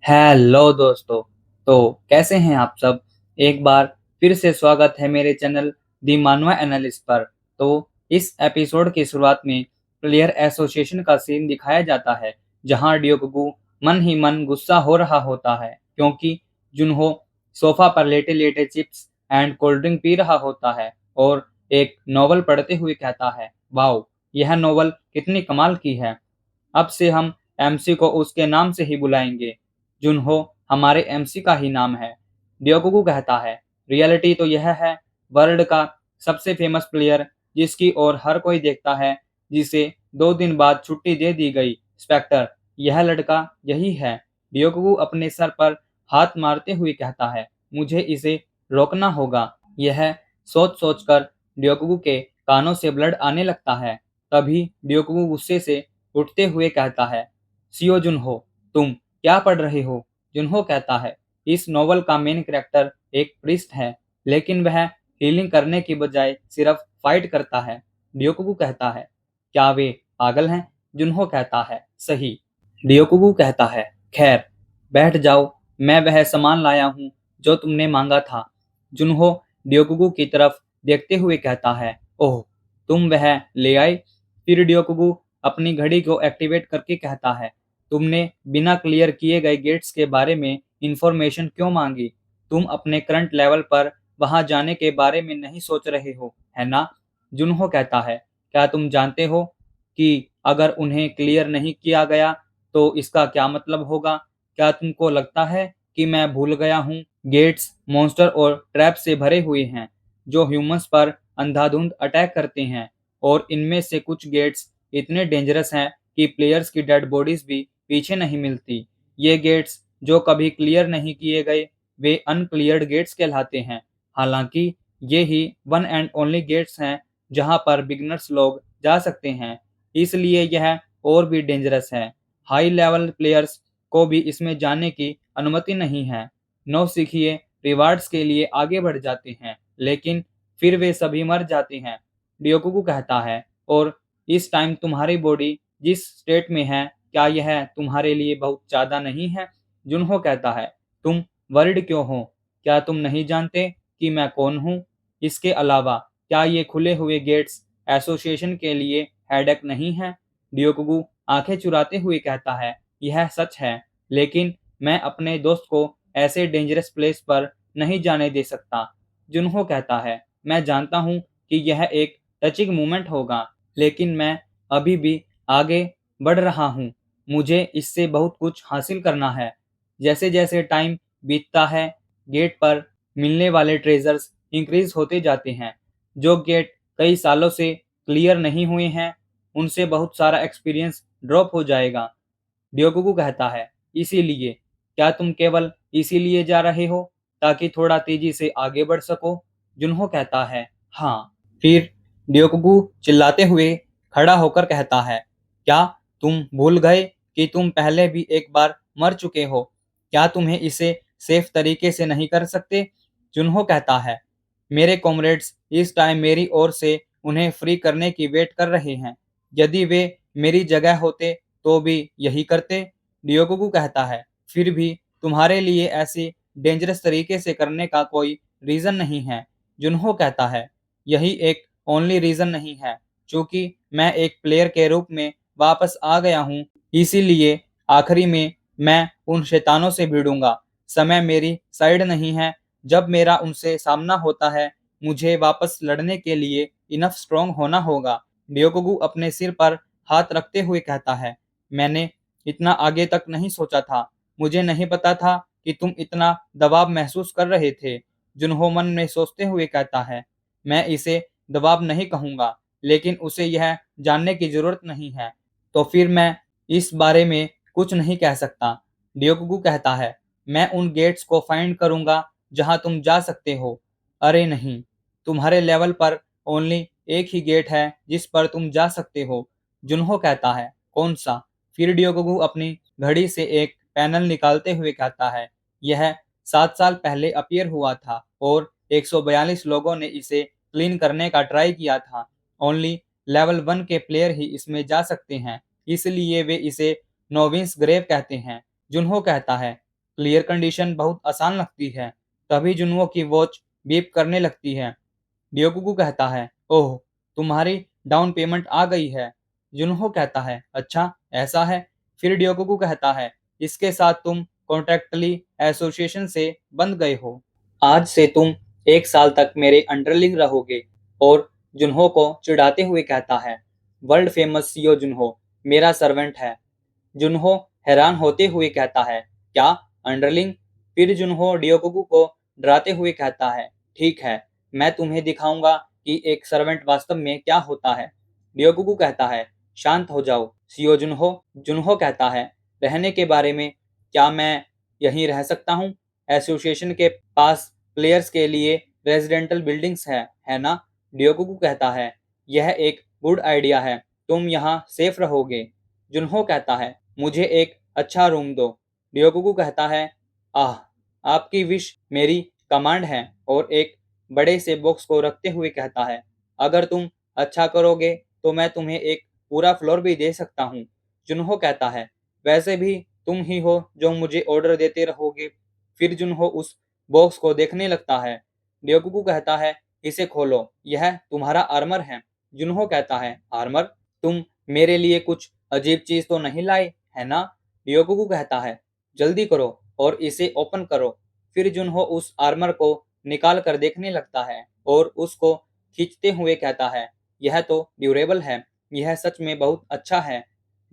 Hello दोस्तों। तो कैसे हैं आप सब। एक बार फिर से स्वागत है मेरे चैनल दी मानवा एनालिस्ट पर। तो इस एपिसोड की शुरुआत में प्लेयर एसोसिएशन का सीन दिखाया जाता है, जहां ड्योगुगु मन ही मन गुस्सा हो रहा होता है क्योंकि जुनहो सोफा पर लेटे लेटे chips and cold drink P रहा होता है और एक नॉवल पढ़ते हुए कहता है, वाओ, यह नॉवल कितनी कमाल की है। अब से हम एमसी को उसके नाम से ही बुलाएंगे। जुनहो हमारे एमसी का ही नाम है। ड्योगुगु कहता है, रियलिटी तो यह है, वर्ल्ड का सबसे फेमस प्लेयर जिसकी ओर हर कोई देखता है, जिसे 2 दिन बाद छुट्टी दे दी गई, स्पेक्टर, यह लड़का यही है। ड्योगुगु अपने सर पर हाथ मारते हुए कहता है, मुझे इसे रोकना होगा। यह सोच सोच कर ड्योगुगु के कानों से ब्लड आने लगता है। तभी ड्योगुगु गुस्से से उठते हुए कहता है, सियो जुनहो, तुम क्या पढ़ रहे हो। जुनहो कहता है, इस नॉवल का मेन कैरेक्टर एक प्रीस्ट है, लेकिन वह हीलिंग करने की बजाय सिर्फ फाइट करता है। ड्योगुगु कहता है, क्या वे पागल हैं। जुनहो कहता है, सही। ड्योगुगु कहता है, खैर, बैठ जाओ, मैं वह सामान लाया हूँ जो तुमने मांगा था। जुनहो ड्योगुगु की तरफ देखते हुए कहता है, ओह, तुम वह ले आए। फिर ड्योगुगु अपनी घड़ी को एक्टिवेट करके कहता है, तुमने बिना क्लियर किए गए गेट्स के बारे में इंफॉर्मेशन क्यों मांगी। तुम अपने करंट लेवल पर वहां जाने के बारे में नहीं सोच रहे हो, है ना। जुनहो कहता है, क्या तुम जानते हो कि अगर उन्हें क्लियर नहीं किया गया तो इसका क्या मतलब होगा। क्या तुमको लगता है कि मैं भूल गया हूँ। गेट्स मॉन्स्टर और ट्रैप से भरे हुए हैं जो ह्यूमंस पर अंधाधुंध अटैक करते हैं, और इनमें से कुछ गेट्स इतने डेंजरस हैं कि प्लेयर्स की डेड बॉडीज भी पीछे नहीं मिलती। ये गेट्स जो कभी क्लियर नहीं किए गए, वे अनक्लियर्ड गेट्स कहलाते हैं। हालांकि ये ही वन एंड ओनली गेट्स हैं जहां पर बिगनर्स लोग जा सकते हैं, इसलिए यह और भी डेंजरस है। हाई लेवल प्लेयर्स को भी इसमें जाने की अनुमति नहीं है। नौसिखिए रिवार्ड्स के लिए आगे बढ़ जाते हैं, लेकिन फिर वे सभी मर जाते हैं। ड्योगुगु कहता है, और इस टाइम तुम्हारी बॉडी जिस स्टेट में है, क्या यह तुम्हारे लिए बहुत ज़्यादा नहीं है। जुनहो कहता है, तुम वरिड क्यों हो। क्या तुम नहीं जानते कि मैं कौन हूँ। इसके अलावा क्या ये खुले हुए गेट्स एसोसिएशन के लिए हेडेक नहीं है। ड्योगुगु आंखें चुराते हुए कहता है, यह सच है, लेकिन मैं अपने दोस्त को ऐसे डेंजरस प्लेस पर नहीं जाने दे सकता। जुनहो कहता है, मैं जानता हूँ कि यह एक टचिंग मोमेंट होगा, लेकिन मैं अभी भी आगे बढ़ रहा हूँ। मुझे इससे बहुत कुछ हासिल करना है। जैसे जैसे टाइम बीतता है, गेट पर मिलने वाले ट्रेजर्स इंक्रीज होते जाते हैं। जो गेट कई सालों से क्लियर नहीं हुए हैं, उनसे बहुत सारा एक्सपीरियंस ड्रॉप हो जाएगा। ड्योगुगु कहता है, इसीलिए, क्या तुम केवल इसीलिए जा रहे हो ताकि थोड़ा तेजी से आगे बढ़ सको। जुनहो कहता है, हाँ। फिर ड्योगुगु चिल्लाते हुए खड़ा होकर कहता है, क्या तुम भूल गए कि तुम पहले भी एक बार मर चुके हो। क्या तुम्हें इसे सेफ तरीके से नहीं कर सकते। जुनहो कहता है, मेरे कॉमरेड्स इस टाइम मेरी ओर से उन्हें फ्री करने की वेट कर रहे हैं। यदि वे मेरी जगह होते तो भी यही करते। ड्योगुगु कहता है, फिर भी तुम्हारे लिए ऐसी डेंजरस तरीके से करने का कोई रीजन नहीं है। जुनहो कहता है, यही एक ओनली रीजन नहीं है, क्योंकि मैं एक प्लेयर के रूप में वापस आ गया हूँ, इसीलिए आखिरी में मैं उन शैतानों से भिड़ूंगा। समय मेरी साइड नहीं है। जब मेरा उनसे सामना होता है, मुझे वापस लड़ने के लिए इनफ स्ट्रांग होना होगा। ड्योगुगु अपने सिर पर हाथ रखते हुए कहता है, मैंने इतना आगे तक नहीं सोचा था। मुझे नहीं पता था कि तुम इतना दबाव महसूस कर रहे थे। जुनहो मन में सोचते हुए कहता है, मैं इसे दबाव नहीं कहूँगा, लेकिन उसे यह जानने की ज़रूरत नहीं है, तो फिर मैं इस बारे में कुछ नहीं कह सकता। ड्योगुगु कहता है, मैं उन गेट्स को फाइंड करूँगा जहाँ तुम जा सकते हो। अरे नहीं, तुम्हारे लेवल पर ओनली एक ही गेट है जिस पर तुम जा सकते हो। जुनहो कहता है, कौन सा। फिर ड्योगुगु अपनी घड़ी से एक पैनल निकालते हुए कहता है, यह 7 साल पहले अपीयर हुआ था और 142 लोगों ने इसे क्लीन करने का ट्राई किया था। ओनली लेवल 1 के प्लेयर ही इसमें जा सकते हैं, इसलिए वे इसे नोविंस ग्रेव कहते हैं। जुनहो कहता है, क्लियर कंडीशन बहुत आसान लगती है। तभी जुनहो की वॉच बीप करने लगती है। ड्योकुगु कहता है, ओह, तुम्हारी डाउन पेमेंट आ गई है। जुनहो कहता है, अच्छा ऐसा है। फिर ड्योकुगु कहता है, इसके साथ तुम कॉन्ट्रैक्टली एसोसिएशन से बंध गए हो। आज से तुम 1 साल तक मेरे अंडरलिंग रहोगे। और जुनहो को चिढ़ाते हुए कहता है, वर्ल्ड फेमस सीईओ जुनहो मेरा सर्वेंट है। जुनहो हैरान होते हुए कहता है, क्या अंडरलिंग? फिर जुनहो ड्योकुगु को डराते हुए कहता है, ठीक है, मैं तुम्हें दिखाऊंगा कि एक सर्वेंट वास्तव में क्या होता है। ड्योकुगु कहता है, शांत हो जाओ सीईओ जुनहो। जुनहो कहता है, रहने के बारे में, क्या मैं यहीं रह सकता हूँ? एसोसिएशन के पास प्लेयर्स के लिए रेजिडेंटल बिल्डिंग्स है ना? ड्योकुगु कहता है, यह एक गुड आइडिया है, तुम यहाँ सेफ रहोगे। जुनहो कहता है, मुझे एक अच्छा रूम दो। ड्योकुगु कहता है, आह, आपकी विश मेरी कमांड है। और एक बड़े से बॉक्स को रखते हुए कहता है, अगर तुम अच्छा करोगे तो मैं तुम्हें एक पूरा फ्लोर भी दे सकता हूँ। जुनहो कहता है, वैसे भी तुम ही हो जो मुझे ऑर्डर देते रहोगे। फिर जुनहो उस बॉक्स को देखने लगता है। ड्योकुगु कहता है, इसे खोलो, यह तुम्हारा आर्मर है। जुनहो कहता है, आर्मर? तुम मेरे लिए कुछ अजीब चीज तो नहीं लाए, है ना? ड्योकुगु कहता है, जल्दी करो और इसे ओपन करो। फिर जुनहो उस आर्मर को निकाल कर देखने लगता है और उसको खींचते हुए कहता है, यह तो ड्यूरेबल है, यह सच में बहुत अच्छा है।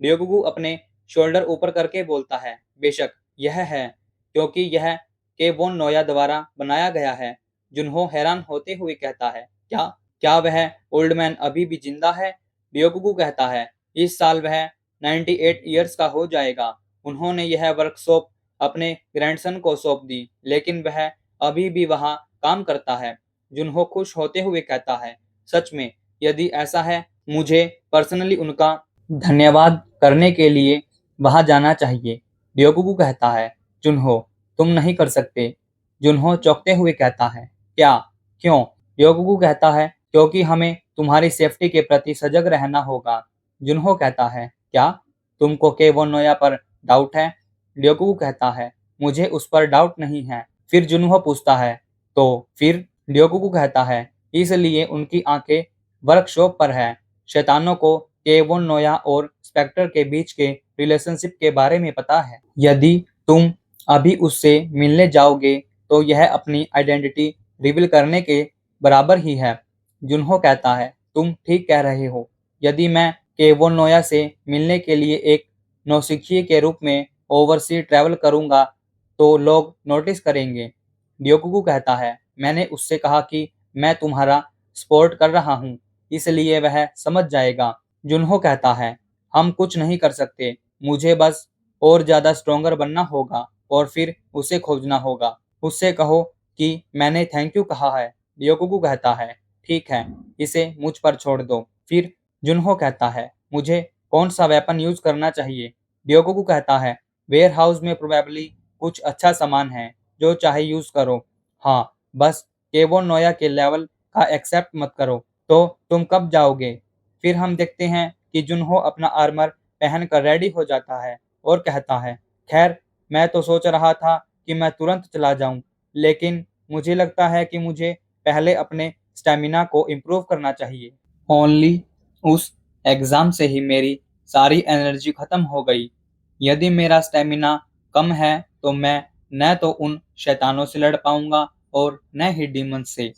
ड्योकुगु अपने शोल्डर ऊपर करके बोलता है, बेशक यह है, क्योंकि यह केवोन नोया द्वारा बनाया गया है। जुनहो हैरान होते हुए कहता है, क्या क्या वह ओल्ड मैन अभी भी जिंदा है? ड्योकुगु कहता है, इस साल वह 98 ईयर्स का हो जाएगा। उन्होंने यह वर्कशॉप अपने ग्रैंडसन को सौंप दी, लेकिन वह अभी भी वहां काम करता है। जुनहो खुश होते हुए कहता है, सच में? यदि ऐसा है, मुझे पर्सनली उनका धन्यवाद करने के लिए वहां जाना चाहिए। ड्योकुगु कहता है, जुनहो, तुम नहीं कर सकते। जुनहो चौंकते हुए कहता है, क्या? क्यों? ड्योकुगु कहता है, क्योंकि हमें तुम्हारी सेफ्टी के प्रति सजग रहना होगा। जुनहो कहता है, क्या तुमको केवोन नोया पर डाउट है? ड्योकुगु कहता है, मुझे उस पर डाउट नहीं है। फिर जुनहो पूछता है, तो फिर? ड्योकुगु कहता है, इसलिए उनकी आंखें वर्कशॉप पर है। शैतानों को केवोन नोया और स्पेक्टर के बीच के रिलेशनशिप के बारे में पता है। यदि तुम अभी उससे मिलने जाओगे तो यह अपनी आइडेंटिटी रिवील करने के बराबर ही है। जुनहो कहता है, तुम ठीक कह रहे हो। यदि मैं केवोन नोया से मिलने के लिए एक नौसिखिए के रूप में ओवरसी ट्रैवल करूंगा तो लोग नोटिस करेंगे। ड्योकुगु कहता है, मैंने उससे कहा कि मैं तुम्हारा सपोर्ट कर रहा हूँ, इसलिए वह समझ जाएगा। जुनहो कहता है, हम कुछ नहीं कर सकते, मुझे बस और ज्यादा स्ट्रोंगर बनना होगा और फिर उसे खोजना होगा। उससे कहो कि मैंने थैंक यू कहा है। ड्योकुगु कहता है, ठीक है, इसे मुझ पर छोड़ दो। फिर जुनहो कहता है, मुझे कौन सा वेपन यूज करना चाहिए? ड्योकुगु कहता है, वेयर हाउस में प्रोबेबली कुछ अच्छा सामान है, जो चाहे यूज करो। हाँ, बस केवोन नोया के लेवल का एक्सेप्ट मत करो। तो तुम कब जाओगे? फिर हम देखते हैं कि जुनहो अपना आर्मर पहनकर रेडी हो जाता है और कहता है, खैर, मैं तो सोच रहा था कि मैं तुरंत चला जाऊं, लेकिन मुझे लगता है कि मुझे पहले अपने स्टेमिना को इम्प्रूव करना चाहिए। ओनली उस एग्जाम से ही मेरी सारी एनर्जी खत्म हो गई। यदि मेरा स्टेमिना कम है तो मैं न तो उन शैतानों से लड़ पाऊंगा और न ही डीमंस से।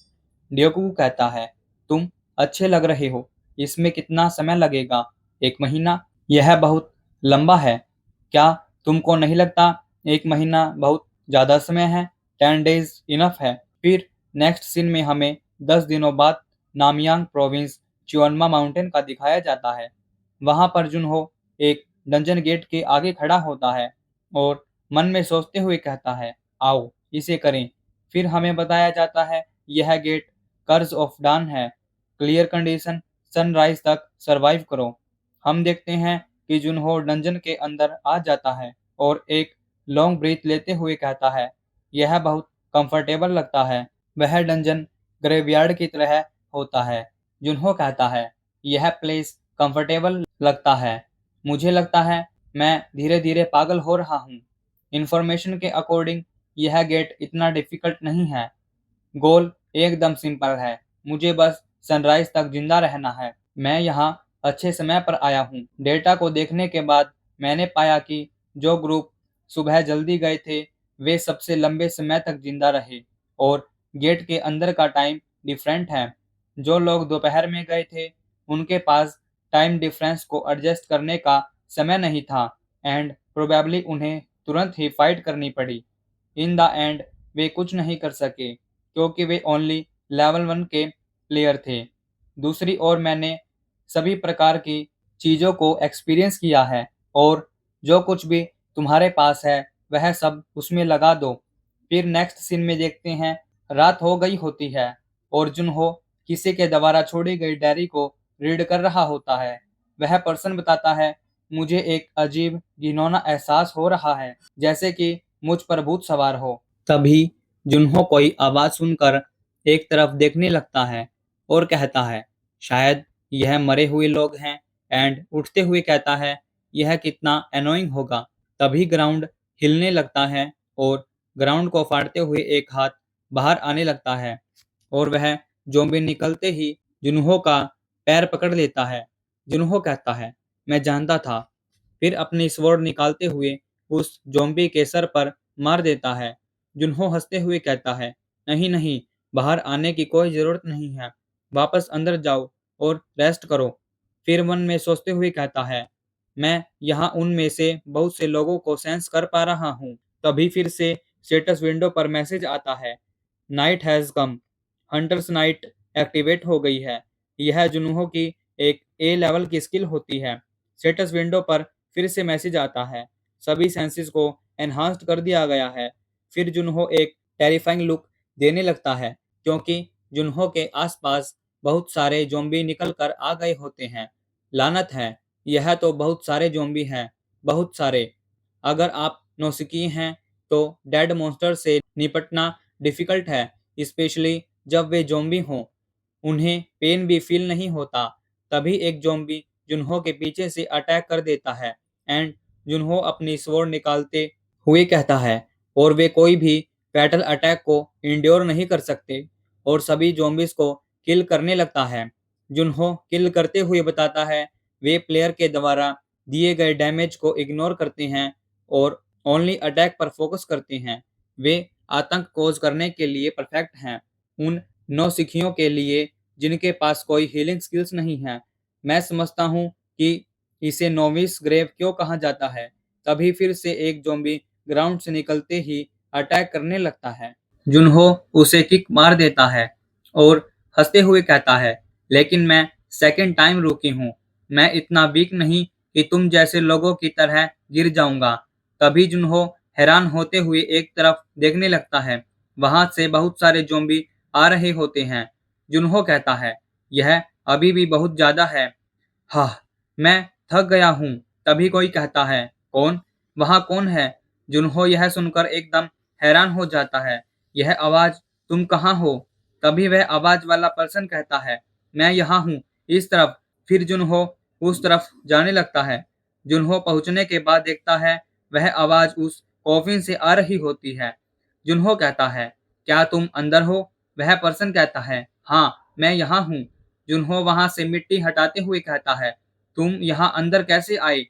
ड्योकुगु कहता है, तुम अच्छे लग रहे हो, इसमें कितना समय लगेगा? 1 महीना? यह बहुत लंबा है। क्या तुमको नहीं लगता 1 महीना बहुत ज्यादा समय है? 10 days इनफ है। फिर नेक्स्ट सीन में हमें 10 दिनों बाद नामयांग प्रोविंस चियोन्मा माउंटेन का दिखाया जाता है। वहां पर जुनहो एक डंजन गेट के आगे खड़ा होता है और मन में सोचते हुए कहता है, आओ इसे करें। फिर हमें बताया जाता है, यह गेट कर्ज ऑफ डान है, क्लियर कंडीशन, सनराइज तक सरवाइव करो। हम देखते हैं कि जुनहो डंजन के अंदर आ जाता है और एक लॉन्ग ब्रीथ लेते हुए कहता है, यह बहुत कंफर्टेबल लगता है। वह डंजन ग्रेवयार्ड की तरह होता है। जुनहो कहता है, यह प्लेस कंफर्टेबल लगता है। मुझे लगता है मैं धीरे धीरे पागल हो रहा हूँ। इंफॉर्मेशन के अकॉर्डिंग यह गेट इतना डिफिकल्ट नहीं है। गोल एकदम सिंपल है, मुझे बस सनराइज तक जिंदा रहना है। मैं यहाँ अच्छे समय पर आया हूँ। डेटा को देखने के बाद मैंने पाया कि जो ग्रुप सुबह जल्दी गए थे वे सबसे लंबे समय तक जिंदा रहे और गेट के अंदर का टाइम डिफरेंट है। जो लोग दोपहर में गए थे उनके पास टाइम डिफरेंस को एडजस्ट करने का समय नहीं था एंड प्रोबेबली उन्हें तुरंत ही फाइट करनी पड़ी। इन द एंड वे कुछ नहीं कर सके क्योंकि वे ओनली लेवल 1 के प्लेयर थे। दूसरी ओर मैंने सभी प्रकार की चीज़ों को एक्सपीरियंस किया है और जो कुछ भी तुम्हारे पास है वह सब उसमें लगा दो। फिर नेक्स्ट सीन में देखते हैं, रात हो गई होती है और जुनहो किसी के द्वारा छोड़ी गई डायरी को रीड कर रहा होता है। वह पर्सन बताता है, मुझे एक अजीब घिनौना एहसास हो रहा है, जैसे कि मुझ पर भूत सवार हो। तभी जुनहो कोई आवाज सुनकर एक तरफ देखने लगता है और कहता है, शायद यह मरे हुए लोग हैं। एंड उठते हुए कहता है, यह कितना एनोइंग होगा। तभी ग्राउंड हिलने लगता है और ग्राउंड को फाड़ते हुए एक हाथ बाहर आने लगता है और वह ज़ॉम्बी निकलते ही जुनहो का पैर पकड़ लेता है। जुनहो कहता है, मैं जानता था। फिर अपनी स्वॉर्ड निकालते हुए उस ज़ॉम्बी के सर पर मार देता है। जुनहो हंसते हुए कहता है, नहीं नहीं, बाहर आने की कोई ज़रूरत नहीं है। वापस अंदर जाओ और रेस्ट करो। फिर मन में सोचते हुए कहता है, मैं यहाँ उनमें से बहुत से लोगों को सेंस कर पा रहा हूँ। तभी फिर से स्टेटस विंडो पर मैसेज आता है, night has come. Hunters night activate हो गई है। यह जुनहो की एक ए लेवल की स्किल होती है। स्टेटस विंडो पर फिर से मैसेज आता है, सभी सेंसेस को एनहांस्ड कर दिया गया है। फिर जुनहो एक टेरिफाइंग लुक देने लगता है क्योंकि जुनहो के आसपास बहुत सारे ज़ॉम्बी निकल कर आ गए होते हैं। लानत है, यह तो बहुत सारे ज़ॉम्बी हैं, बहुत सारे। अगर आप नौसिखिए हैं तो डेड मॉन्स्टर से निपटना डिफिकल्ट है, स्पेशली जब वे ज़ॉम्बी हों। उन्हें पेन भी फील नहीं होता। तभी एक ज़ॉम्बी जुनहो के पीछे से अटैक कर देता है एंड जुनहो अपनी स्वॉर्ड निकालते हुए कहता है, और वे कोई भी फैटल अटैक को इंड्योर नहीं कर सकते और सभी ज़ॉम्बीज़ को किल करने लगता है। जुनहो किल करते हुए बताता है, वे प्लेयर के द्वारा दिए गए डैमेज को इग्नोर करते हैं और ओनली अटैक पर फोकस करते हैं। वे आतंक कोज करने के लिए परफेक्ट हैं, उन नौसिखियों के लिए जिनके पास कोई हीलिंग स्किल्स नहीं है। मैं समझता हूँ कि इसे नोविस ग्रेव क्यों कहा जाता है। तभी फिर से एक ज़ॉम्बी ग्राउंड से निकलते ही अटैक करने लगता है। जुनहो उसे किक मार देता है और हंसते हुए कहता है, लेकिन मैं सेकंड टाइम रुकी हूँ। मैं इतना वीक नहीं कि तुम जैसे लोगों की तरह गिर जाऊंगा। तभी जुनहो हैरान होते हुए एक तरफ देखने लगता है। वहां से बहुत सारे ज़ॉम्बी आ रहे होते हैं। जुनहो कहता है, यह अभी भी बहुत ज्यादा है। हाँ, मैं थक गया हूँ। तभी कोई कहता है, कौन? वहाँ कौन है? जुनहो यह सुनकर एकदम हैरान हो जाता है। यह आवाज, तुम कहाँ हो? तभी वह आवाज वाला पर्सन कहता है, मैं यहाँ हूँ, इस तरफ। फिर जुनहो उस तरफ जाने लगता है। जुनहो पहुंचने के बाद देखता है वह आवाज उस कॉफिन से आ रही होती है। जुनहो कहता है, क्या तुम अंदर हो? वह पर्सन कहता है, हाँ, मैं यहाँ हूँ। जुनहो वहां से मिट्टी हटाते हुए कहता है, तुम यहाँ अंदर कैसे आए?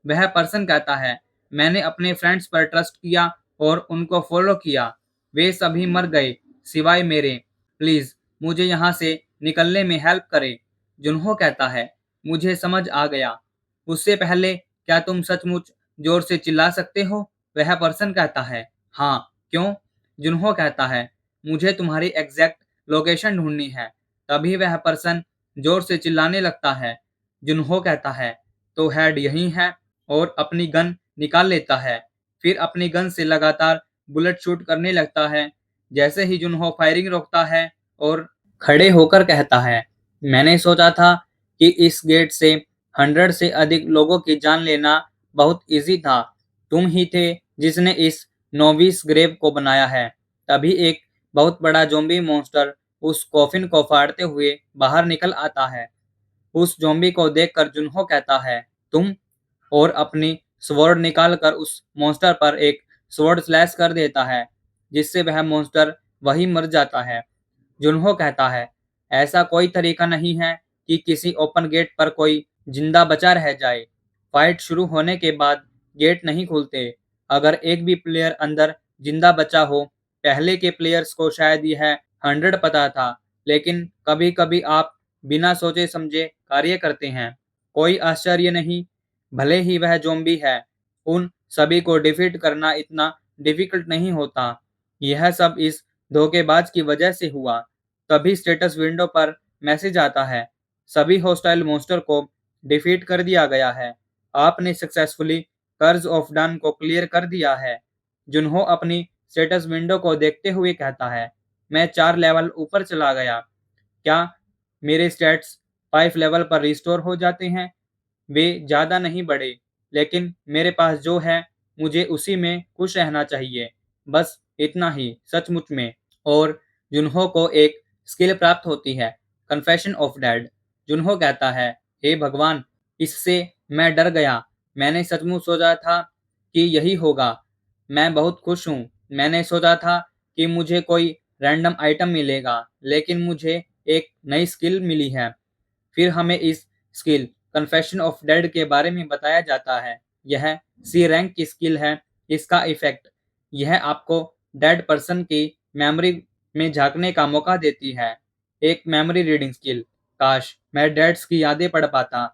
वह पर्सन कहता है, मैंने अपने फ्रेंड्स पर ट्रस्ट किया और उनको फॉलो किया। वे सभी मर गए सिवाय मेरे। प्लीज मुझे यहाँ से निकलने में हेल्प करे। जुनहो कहता है, मुझे समझ आ गया। उससे पहले क्या तुम सचमुच जोर से चिल्ला सकते हो? वह पर्सन कहता है, हाँ, क्यों? जुनहो कहता है, मुझे तुम्हारी एग्जैक्ट लोकेशन ढूंढनी है। तभी वह पर्सन जोर से चिल्लाने लगता है। जुनहो कहता है, तो हेड यही है, और अपनी गन निकाल लेता है। फिर अपनी गन से लगातार बुलेट शूट करने लगता है। जैसे ही जुनहो फायरिंग रोकता है और खड़े होकर कहता है, मैंने सोचा था कि इस गेट से 100 से अधिक लोगों की जान लेना बहुत इजी था। तुम ही थे जिसने इस नोविस ग्रेव को बनाया है। तभी एक बहुत बड़ा ज़ॉम्बी मॉन्स्टर उस कॉफिन को फाड़ते हुए बाहर निकल आता है। उस ज़ॉम्बी को देखकर जुनहो कहता है, तुम? और अपनी स्वॉर्ड निकालकर उस मॉन्स्टर पर एक स्वॉर्ड स्लैश कर देता है, जिससे वह मॉन्स्टर वहीं मर जाता है। जुनहो कहता है, ऐसा कोई तरीका नहीं है कि किसी ओपन गेट पर कोई जिंदा बचा रह जाए। फाइट शुरू होने के बाद गेट नहीं खुलते। अगर एक भी प्लेयर अंदर जिंदा बचा हो, पहले के प्लेयर्स को शायद यह 100 पता था, लेकिन कभी-कभी आप बिना सोचे समझे कार्य करते हैं। कोई आश्चर्य नहीं, भले ही वह ज़ॉम्बी है, उन सभी को डिफीट करना इतना डिफिकल्ट नहीं होता। यह सब इस धोखेबाज की वजह से हुआ। तभी स्टेटस विंडो पर मैसेज आता है, सभी हॉस्टाइल मॉन्स्टर को डिफीट कर दिया गया है। आपने सक्सेसफुली कर्ज ऑफ डन को क्लियर कर दिया है। जुनहो अपनी स्टेटस विंडो को देखते हुए कहता है, मैं 4 लेवल ऊपर चला गया। क्या मेरे स्टेट्स 5 लेवल पर रिस्टोर हो जाते हैं? वे ज़्यादा नहीं बढ़े, लेकिन मेरे पास जो है मुझे उसी में खुश रहना चाहिए। बस इतना ही, सचमुच में। और जुनहो को एक स्किल प्राप्त होती है, कन्फेशन ऑफ डेड। जुनहो कहता है, हे भगवान, इससे मैं डर गया। मैंने सचमुच सोचा था कि यही होगा। मैं बहुत खुश हूँ। मैंने सोचा था कि मुझे कोई रैंडम आइटम मिलेगा, लेकिन मुझे एक नई स्किल मिली है। फिर हमें इस स्किल कन्फेशन ऑफ डेड के बारे में बताया जाता है। यह सी रैंक की स्किल है। इसका इफेक्ट, यह आपको डेड पर्सन की मेमोरी में झांकने का मौका देती है। एक मेमोरी रीडिंग स्किल। काश मैं डेड्स की यादें पढ़ पाता।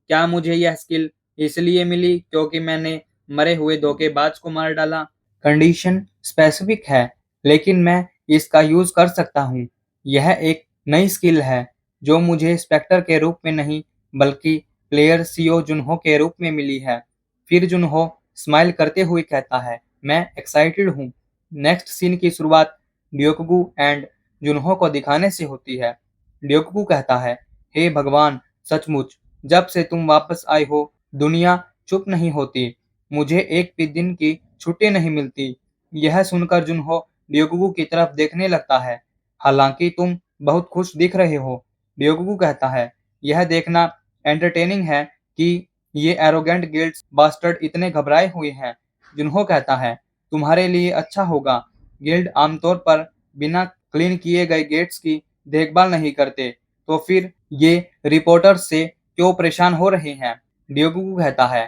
क्या मुझे यह स्किल इसलिए मिली क्योंकि मैंने मरे हुए धोखेबाज को मार डाला? कंडीशन स्पेसिफिक है, लेकिन मैं इसका यूज कर सकता हूँ। यह एक नई स्किल है जो मुझे स्पेक्टर के रूप में नहीं, बल्कि प्लेयर सीओ जुनहो के रूप में मिली है। फिर जुनहो स्माइल करते हुए कहता है, मैं एक्साइटेड हूँ। नेक्स्ट सीन की शुरुआत ड्योकगु एंड जुनहो को दिखाने से होती है। ड्योकगु कहता है, हे भगवान, सचमुच जब से तुम वापस आए हो, दुनिया चुप नहीं होती। मुझे एक भी दिन की छुट्टी नहीं मिलती। यह सुनकर जुनहो ड्योकगु की तरफ देखने लगता है। हालांकि तुम बहुत खुश दिख रहे हो। ड्योकगु कहता है, यह देखना एंटरटेनिंग है कि ये एरोगेंट गिल्ड्स बास्टर्ड इतने घबराए हुए हैं। जुनहो कहता है, तुम्हारे लिए अच्छा होगा। गिल्ड आमतौर पर बिना क्लीन किए गए गेट्स की देखभाल नहीं करते, तो फिर ये रिपोर्टर्स से क्यों परेशान हो रहे हैं? ड्योकगु कहता है,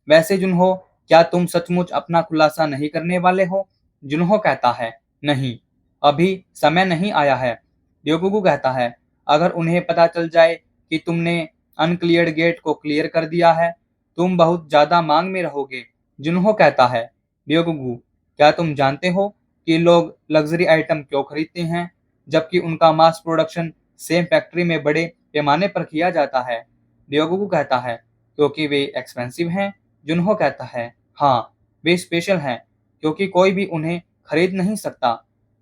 वैसे जुनहो, क्या तुम सचमुच अपना खुलासा नहीं करने वाले हो? जुनहो कहता है, नहीं, अभी समय नहीं आया है। ड्योकगु कहता है, अगर उन्हें पता चल जाए कि तुमने अनक्लियर्ड गेट को क्लियर कर दिया है, तुम बहुत ज्यादा मांग में रहोगे। जुनहो कहता है, ड्योकगु, क्या तुम जानते हो कि लोग लग्जरी आइटम क्यों खरीदते हैं, जबकि उनका मास प्रोडक्शन सेम फैक्ट्री में बड़े पैमाने पर किया जाता है? ड्योकगु कहता है, क्योंकि वे एक्सपेंसिव हैं। जुनहो कहता है, हाँ, वे स्पेशल हैं, क्योंकि कोई भी उन्हें खरीद नहीं सकता।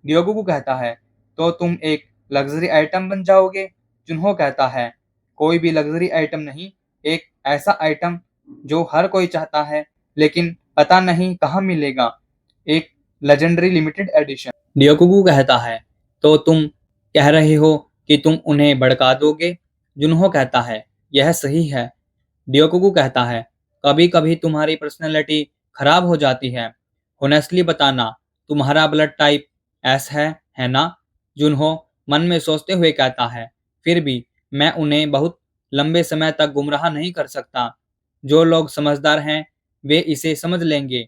ड्योकगु कहता है, तो तुम एक लग्जरी आइटम बन जाओगे? जुनहो कहता है, कोई भी लग्जरी आइटम नहीं, एक ऐसा आइटम जो हर कोई चाहता है, लेकिन पता नहीं कहाँ मिलेगा। एक लेजेंडरी लिमिटेड एडिशन। ड्योकगु कहता है, तो तुम कह रहे हो कि तुम उन्हें भड़का दोगे? जुनहो कहता है, यह सही है। ड्योकगु कहता है, कभी कभी तुम्हारी पर्सनैलिटी खराब हो जाती है। होनेस्टली बताना, तुम्हारा ब्लड टाइप एस है ना? जुनहो मन में सोचते हुए कहता है, फिर भी मैं उन्हें बहुत लंबे समय तक गुमराह नहीं कर सकता। जो लोग समझदार हैं वे इसे समझ लेंगे।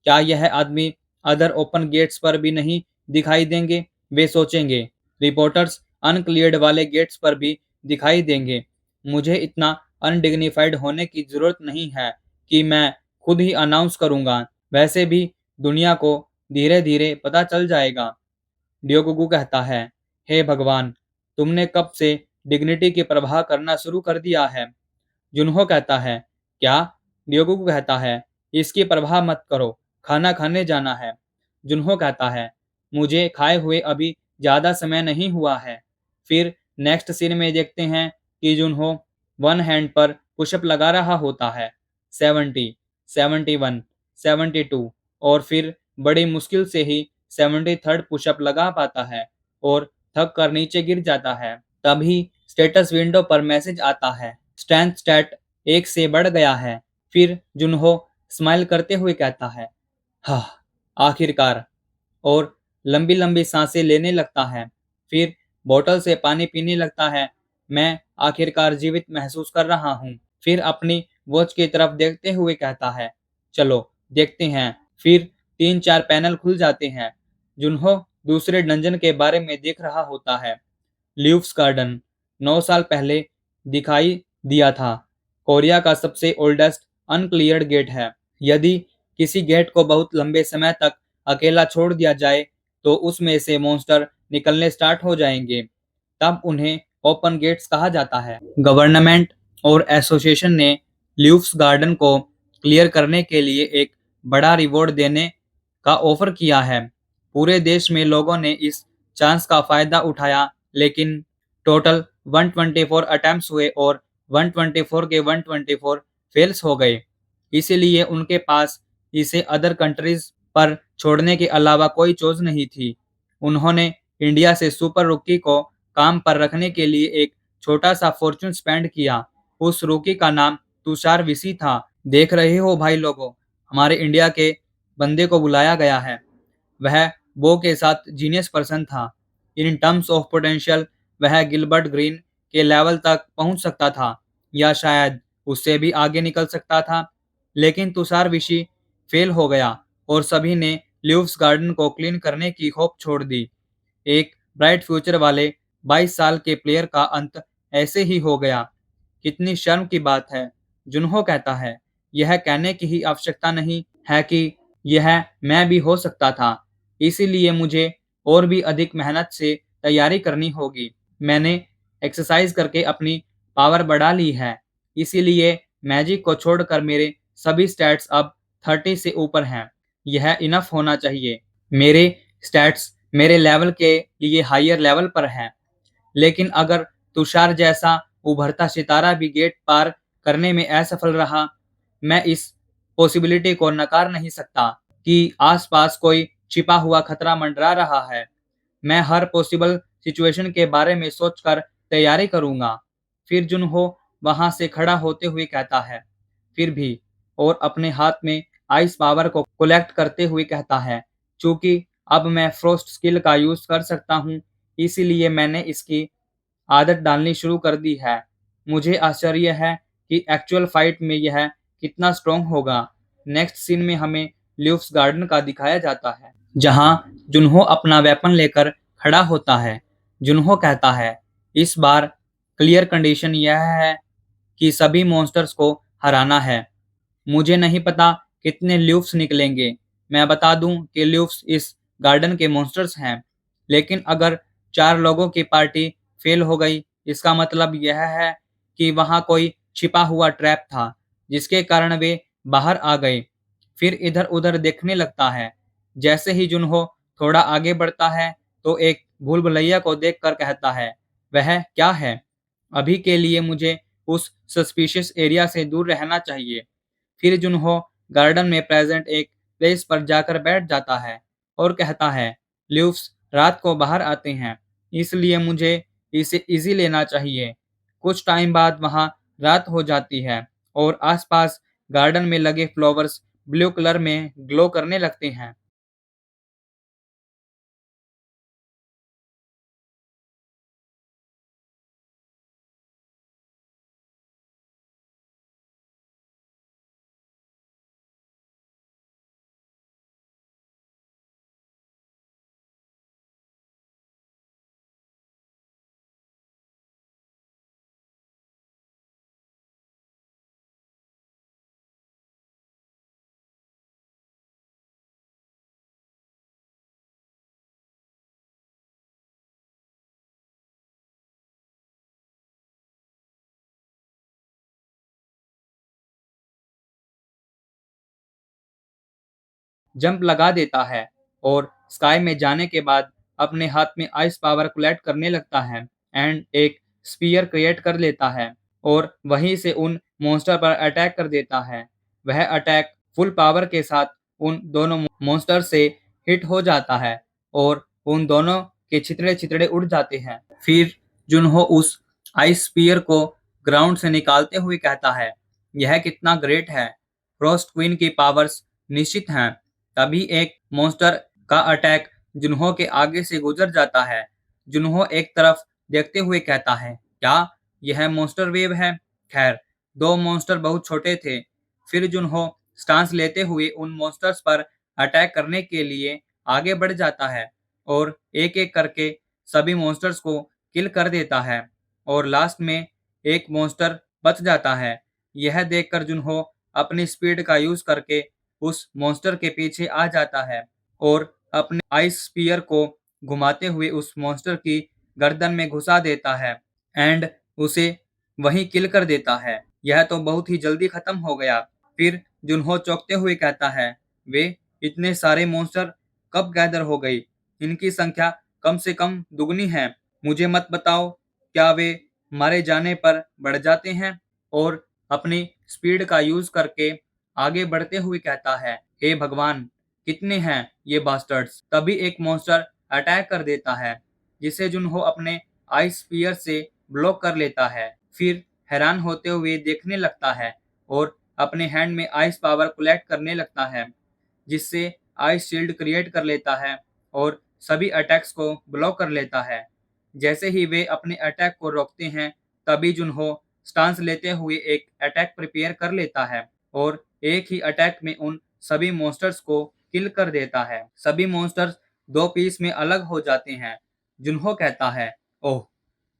क्या यह आदमी अदर ओपन गेट्स पर भी नहीं दिखाई देंगे? वे सोचेंगे, रिपोर्टर्स अनक्लियर्ड वाले गेट्स पर भी दिखाई देंगे। मुझे इतना अनडिग्निफाइड होने की जरूरत नहीं है कि मैं खुद ही अनाउंस करूंगा। वैसे भी दुनिया को धीरे धीरे पता चल जाएगा। ड्योकगु कहता है, हे भगवान, तुमने कब से डिग्निटी की परवाह करना शुरू कर दिया है? जुनहो कहता है, क्या? ड्योकगु कहता है, इसकी परवाह मत करो, खाना खाने जाना है। जुनहो कहता है, मुझे खाए हुए अभी ज्यादा समय नहीं हुआ है। फिर नेक्स्ट सीन में देखते हैं कि जुनहो वन हैंड पर पुशअप लगा रहा होता है। 70, 71, 72 और फिर बड़ी मुश्किल से ही 73rd पुशअप लगा पाता है और थक कर नीचे गिर जाता है। तभी स्टेटस विंडो पर मैसेज आता है, स्ट्रेंथ स्टैट 1 से बढ़ गया है। फिर जुनहो स्माइल करते हुए कहता है, हाँ, आखिरकार। और लंबी लंबी सांसें लेने लगता है। फिर बोतल से पानी पीने लगता है। मैं आखिरकार जीवित महसूस कर रहा हूँ। फिर अपनी वॉच की तरफ देखते हुए कहता है, चलो देखते हैं। फिर 3-4 पैनल खुल जाते हैं। जुन्हो दूसरे डंजन के बारे में देख रहा होता है। ल्यूफ्स गार्डन 9 साल पहले दिखाई दिया था। कोरिया का सबसे ओल्डेस्ट अनक्लियर्ड गेट है। यदि किसी गेट को बहुत लंबे समय तक अकेला छोड़ दिया जाए तो उसमें से मॉन्स्टर निकलने स्टार्ट हो जाएंगे। तब उन्हें ओपन गेट्स कहा जाता है। गवर्नमेंट और एसोसिएशन ने ल्यूफ्स गार्डन को क्लियर करने के लिए एक बड़ा रिवॉर्ड देने का ऑफर किया है। पूरे देश में लोगों ने इस चांस का फायदा उठाया, लेकिन टोटल 124 अटेम्प्ट्स हुए और 124 के 124 फेल्स हो गए। इसीलिए उनके पास इसे अदर कंट्रीज पर छोड़ने के अलावा कोई चॉइस नहीं थी। उन्होंने इंडिया से सुपर रुकी को काम पर रखने के लिए एक छोटा सा फॉर्चून स्पेंड किया। उस रुकी का नाम तुषार विसी था। देख रहे हो भाई लोगों, हमारे इंडिया के बंदे को बुलाया गया है। वह बो के साथ जीनियस पर्सन था। इन टर्म्स ऑफ पोटेंशियल वह गिलबर्ट ग्रीन के लेवल तक पहुंच सकता था, या शायद उससे भी आगे निकल सकता था। लेकिन तुषार विशी फेल हो गया और सभी ने ल्यूव्स गार्डन को क्लीन करने की होप छोड़ दी। एक ब्राइट फ्यूचर वाले 22 साल के प्लेयर का अंत ऐसे ही हो गया। कितनी शर्म की बात है। जुन्हो कहता है, यह कहने की ही आवश्यकता नहीं है कि यह मैं भी हो सकता था। इसीलिए मुझे और भी अधिक मेहनत से तैयारी करनी होगी। मैंने एक्सरसाइज करके अपनी पावर बढ़ा ली है। इसीलिए मैजिक को छोड़कर मेरे सभी स्टैट्स अब 30 से ऊपर हैं। यह इनफ होना चाहिए। मेरे स्टैट्स मेरे लेवल के लिए हायर लेवल पर हैं। लेकिन अगर तुषार जैसा उभरता सितारा भी गेट पार करने में असफल रहा, मैं इस पॉसिबिलिटी को नकार नहीं सकता कि आसपास कोई छिपा हुआ खतरा मंडरा रहा है। मैं हर पॉसिबल सिचुएशन के बारे में सोचकर तैयारी करूंगा। फिर जुनहो वहां से खड़ा होते हुए कहता है, फिर भी, और अपने हाथ में आइस पावर को कलेक्ट करते हुए कहता है, चूंकि अब मैं फ्रोस्ट स्किल का यूज कर सकता हूँ, इसीलिए मैंने इसकी आदत डालनी शुरू कर दी है। मुझे आश्चर्य है कि एक्चुअल फाइट में यह कितना स्ट्रॉन्ग होगा। नेक्स्ट सीन में हमें ल्यूफ्स गार्डन का दिखाया जाता है, जहां जुन्हो अपना वेपन लेकर खड़ा होता है। जुन्हो कहता है, इस बार क्लियर कंडीशन यह है कि सभी मॉन्स्टर्स को हराना है। मुझे नहीं पता कितने ल्यूफ्स निकलेंगे। मैं बता दूं कि ल्यूफ्स इस गार्डन के मॉन्स्टर्स हैं। लेकिन अगर 4 लोगों की पार्टी फेल हो गई, इसका मतलब यह है कि वहां कोई छिपा हुआ ट्रैप था, जिसके कारण वे बाहर आ गए। फिर इधर उधर देखने लगता है। जैसे ही जुन्हो थोड़ा आगे बढ़ता है तो एक भूल भुलैया को देखकर कहता है, वह क्या है? अभी के लिए मुझे उस सस्पिशियस एरिया से दूर रहना चाहिए। फिर जुन्हो गार्डन में प्रेजेंट एक प्लेस पर जाकर बैठ जाता है और कहता है, ल्यूफ्स रात को बाहर आते हैं, इसलिए मुझे इसे इजी लेना चाहिए। कुछ टाइम बाद वहां रात हो जाती है और आसपास गार्डन में लगे फ्लावर्स ब्लू कलर में ग्लो करने लगते हैं। जंप लगा देता है और स्काई में जाने के बाद अपने हाथ में आइस पावर कलेक्ट करने लगता है एंड एक स्पीयर क्रिएट कर लेता है और वहीं से उन मॉन्स्टर पर अटैक कर देता है। वह अटैक फुल पावर के साथ उन दोनों मॉन्स्टर से हिट हो जाता है और उन दोनों के छितड़े छितड़े उड़ जाते हैं। फिर जुन्हो उस आइस स्पीयर को ग्राउंड से निकालते हुए कहता है, यह कितना ग्रेट है। फ्रॉस्ट क्वीन की पावर्स निश्चित हैं। तभी एक मॉन्स्टर का अटैक जुन्हो के आगे से गुजर जाता है। जुन्हो एक तरफ देखते हुए कहता है, क्या यह मॉन्स्टर वेव है? खैर, दो मॉन्स्टर बहुत छोटे थे। फिर जुन्हो स्टांस लेते हुए उन मॉन्स्टर्स पर अटैक करने के लिए आगे बढ़ जाता है और एक एक करके सभी मॉन्स्टर्स को किल कर देता है और लास्ट में एक मॉन्स्टर बच जाता है। यह देखकर जुन्हो अपनी स्पीड का यूज करके उस मॉन्स्टर के पीछे आ जाता है और अपने आइस स्पीयर को घुमाते हुए उस मॉन्स्टर की गर्दन में घुसा देता है एंड उसे वहीं किल कर देता है। यह तो बहुत ही जल्दी खत्म हो गया। फिर जुन्हो चौंकते हुए कहता है, वे इतने सारे मॉन्स्टर कब गैदर हो गई? इनकी संख्या कम से कम दुगनी है। मुझे मत बताओ, क्या वे मारे जाने पर बढ़ जाते हैं? और अपनी स्पीड का यूज करके आगे बढ़ते हुए कहता है, हे भगवान, कितने हैं ये बास्टर्ड्स? तभी एक मॉन्स्टर अटैक कर देता है जिसे जुन्हो अपने आइस स्पीयर से ब्लॉक कर लेता है। फिर हैरान होते हुए देखने लगता है और अपने हैंड में आइस पावर कलेक्ट करने लगता है, जिससे आइस शील्ड क्रिएट कर लेता है और सभी अटैक्स को ब्लॉक कर लेता है। जैसे ही वे अपने अटैक को रोकते हैं, तभी जुन्हो स्टांस लेते हुए एक अटैक प्रिपेयर कर लेता है और एक ही अटैक में उन सभी मॉन्स्टर्स को किल कर देता है। सभी मॉन्स्टर्स दो पीस में अलग हो जाते हैं। जुन्हो कहता है, ओह,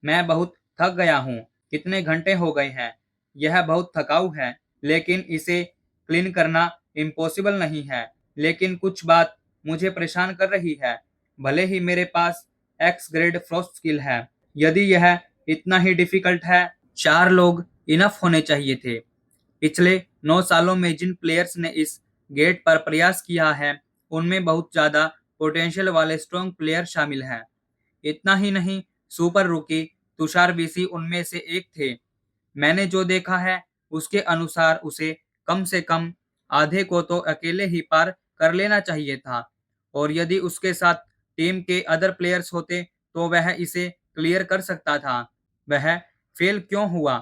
मैं बहुत थक गया हूँ। कितने घंटे हो गए हैं। यह बहुत थकाऊ है, लेकिन इसे क्लीन करना इम्पॉसिबल नहीं है। लेकिन कुछ बात मुझे परेशान कर रही है। भले ही मेरे पास एक्स ग्रेड फ्रोस्ट स्किल है, यदि यह इतना ही डिफिकल्ट है, 4 लोग इनफ होने चाहिए थे। पिछले 9 सालों में जिन प्लेयर्स ने इस गेट पर प्रयास किया है, उनमें बहुत ज्यादा पोटेंशियल वाले स्ट्रॉन्ग प्लेयर शामिल हैं। इतना ही नहीं, सुपर रूकी तुषार वीसी उनमें से एक थे। मैंने जो देखा है उसके अनुसार उसे कम से कम आधे को तो अकेले ही पार कर लेना चाहिए था और यदि उसके साथ टीम के अदर प्लेयर्स होते तो वह इसे क्लियर कर सकता था। वह फेल क्यों हुआ?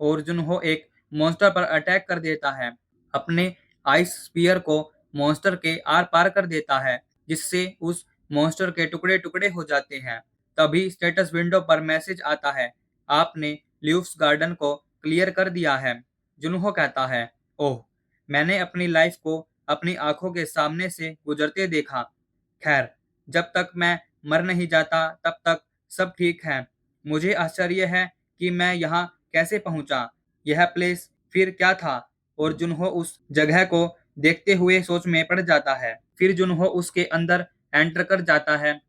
और जुन्हो एक मॉन्स्टर पर अटैक कर देता है, अपने आइस स्पीयर को मॉन्स्टर के आर पार कर देता है, जिससे उस मॉन्स्टर के टुकड़े टुकड़े हो जाते हैं। तभी स्टेटस विंडो पर मैसेज आता है, आपने ल्यूफ्स गार्डन को क्लियर कर दिया है। जुन्हो कहता है, ओह, मैंने अपनी लाइफ को अपनी आंखों के सामने से गुजरते देखा। खैर, जब तक मैं मर नहीं जाता तब तक सब ठीक है। मुझे आश्चर्य है कि मैं यहाँ कैसे पहुंचा। यह प्लेस फिर क्या था? और जुन्हो उस जगह को देखते हुए सोच में पड़ जाता है। फिर जुन्हो उसके अंदर एंटर कर जाता है।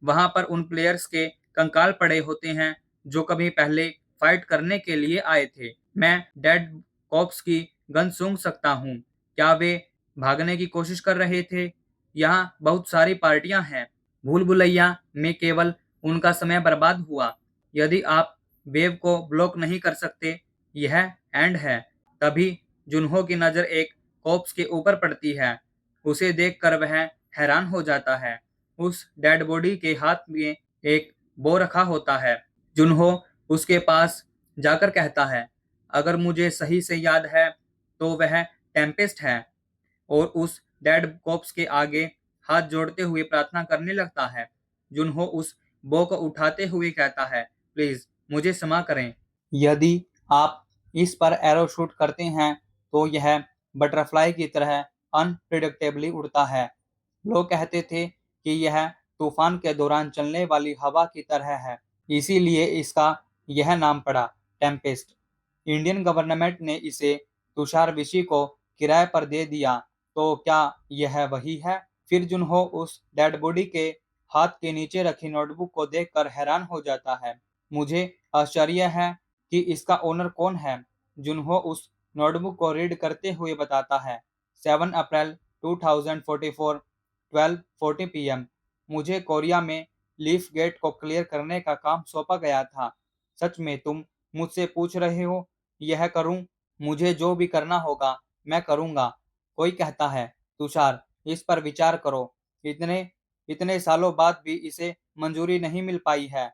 वहां पर उन प्लेयर्स के कंकाल पड़े होते हैं जो कभी पहले फाइट करने के लिए आए थे। मैं डेड कॉप्स की गन सूंघ सकता हूँ। क्या वे भागने की कोशिश कर रहे थे? यहाँ बहुत सारी पार्टियां हैं। भूल भुलैया में केवल उनका समय बर्बाद हुआ। यदि आप वेव को ब्लॉक नहीं कर सकते, यह एंड है। तभी जुन्हो की नजर एक कॉप्स के ऊपर पड़ती है। उसे देखकर वह हैरान हो जाता है। उस डेड बॉडी के हाथ में एक बो रखा होता है। जुन्हो उसके पास जाकर कहता है, अगर मुझे सही से याद है तो वह टेम्पेस्ट है, और उस डेड कॉप्स के आगे हाथ जोड़ते हुए प्रार्थना करने लगता है। जुन्हो उस बो को उठाते हुए कहता है, प्लीज मुझे क्षमा करें। यदि आप इस पर एरो शूट करते हैं तो यह बटरफ्लाई की तरह अनप्रिडिक्टेबली उड़ता है। लोग कहते थे कि यह तूफान के दौरान चलने वाली हवा की तरह है, इसीलिए इसका यह नाम पड़ा, टेम्पेस्ट। इंडियन गवर्नमेंट ने इसे तुषार ऋषि को किराए पर दे दिया, तो क्या यह वही है? फिर जुन्हो उस डेड बॉडी के हाथ के नीचे रखी नोटबुक को देखकर हैरान हो जाता है। मुझे आश्चर्य है कि इसका ओनर कौन है। जुन्हो उस नोटबुक को रीड करते हुए बताता है, 7 अप्रैल 2044, 12:40 PM। मुझे कोरिया में लीफ गेट को क्लियर करने का काम सौंपा गया था। सच में तुम मुझसे पूछ रहे हो यह करूं? मुझे जो भी करना होगा मैं करूंगा। कोई कहता है, तुषार, इस पर विचार करो। इतने इतने सालों बाद भी इसे मंजूरी नहीं मिल पाई है।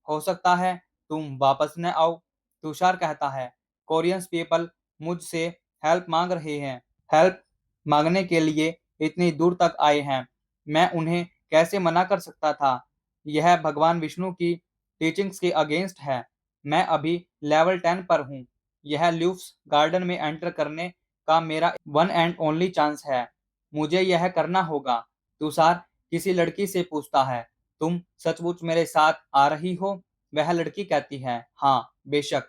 हो सकता है तुम वापस न आओ। तुषार कहता है, कोरियंस पीपल मुझसे हेल्प मांग रहे हैं। हेल्प मांगने के लिए इतनी दूर तक आए हैं, मैं उन्हें कैसे मना कर सकता था? यह भगवान विष्णु की टीचिंग्स के अगेंस्ट है। मैं अभी लेवल 10 पर हूँ। यह ल्यूफ्स गार्डन में एंटर करने का मेरा वन एंड ओनली चांस है। मुझे यह करना होगा। तुषार किसी लड़की से पूछता है, तुम सचमुच मेरे साथ आ रही हो? वह लड़की कहती है, हाँ बेशक,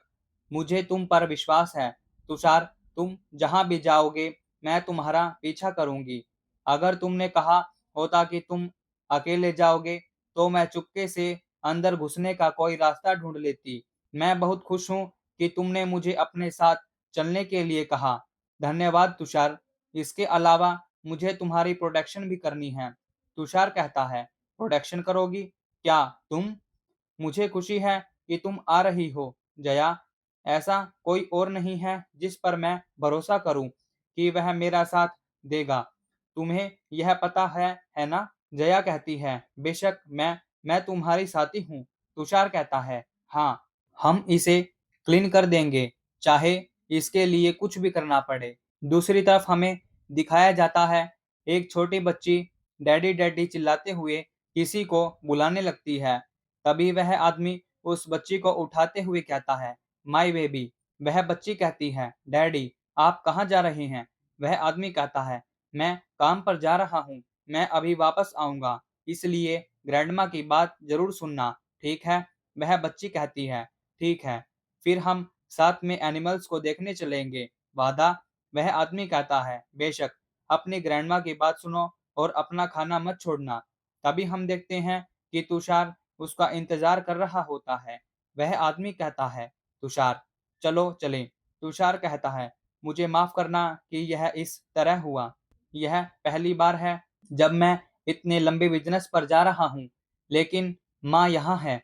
मुझे तुम पर विश्वास है। तुषार, तुम जहां भी जाओगे मैं तुम्हारा पीछा करूंगी। अगर तुमने कहा होता कि तुम अकेले जाओगे तो मैं चुपके से अंदर घुसने का कोई रास्ता ढूंढ लेती। मैं बहुत खुश हूं कि तुमने मुझे अपने साथ चलने के लिए कहा। धन्यवाद तुषार। इसके अलावा मुझे तुम्हारी प्रोटेक्शन भी करनी है। तुषार कहता है, प्रोटेक्शन करोगी? क्या तुम? मुझे खुशी है कि तुम आ रही हो जया। ऐसा कोई और नहीं है जिस पर मैं भरोसा करूं कि वह मेरा साथ देगा। तुम्हें यह पता है ना? जया कहती है, बेशक, मैं तुम्हारी साथी हूँ। तुषार कहता है, हाँ, हम इसे क्लीन कर देंगे, चाहे इसके लिए कुछ भी करना पड़े। दूसरी तरफ हमें दिखाया जाता है, एक छोटी बच्ची डैडी डैडी चिल्लाते हुए किसी को बुलाने लगती है। तभी वह आदमी उस बच्ची को उठाते हुए कहता है, माई बेबी। वह बच्ची कहती है, डैडी आप कहाँ जा रहे हैं? वह आदमी कहता है, मैं काम पर जा रहा हूँ, मैं अभी वापस आऊंगा, इसलिए ग्रैंडमा की बात जरूर सुनना, ठीक है? वह बच्ची कहती है, ठीक है, फिर हम साथ में एनिमल्स को देखने चलेंगे, वादा? वह आदमी कहता है, बेशक, अपनी ग्रैंडमा की बात सुनो और अपना खाना मत छोड़ना। तभी हम देखते हैं कि तुषार उसका इंतजार कर रहा होता है। वह आदमी कहता है, तुषार चलो चलें। तुषार कहता है, मुझे माफ करना कि यह इस तरह हुआ। यह पहली बार है जब मैं इतने लंबे बिजनेस पर जा रहा हूँ, लेकिन माँ यहाँ है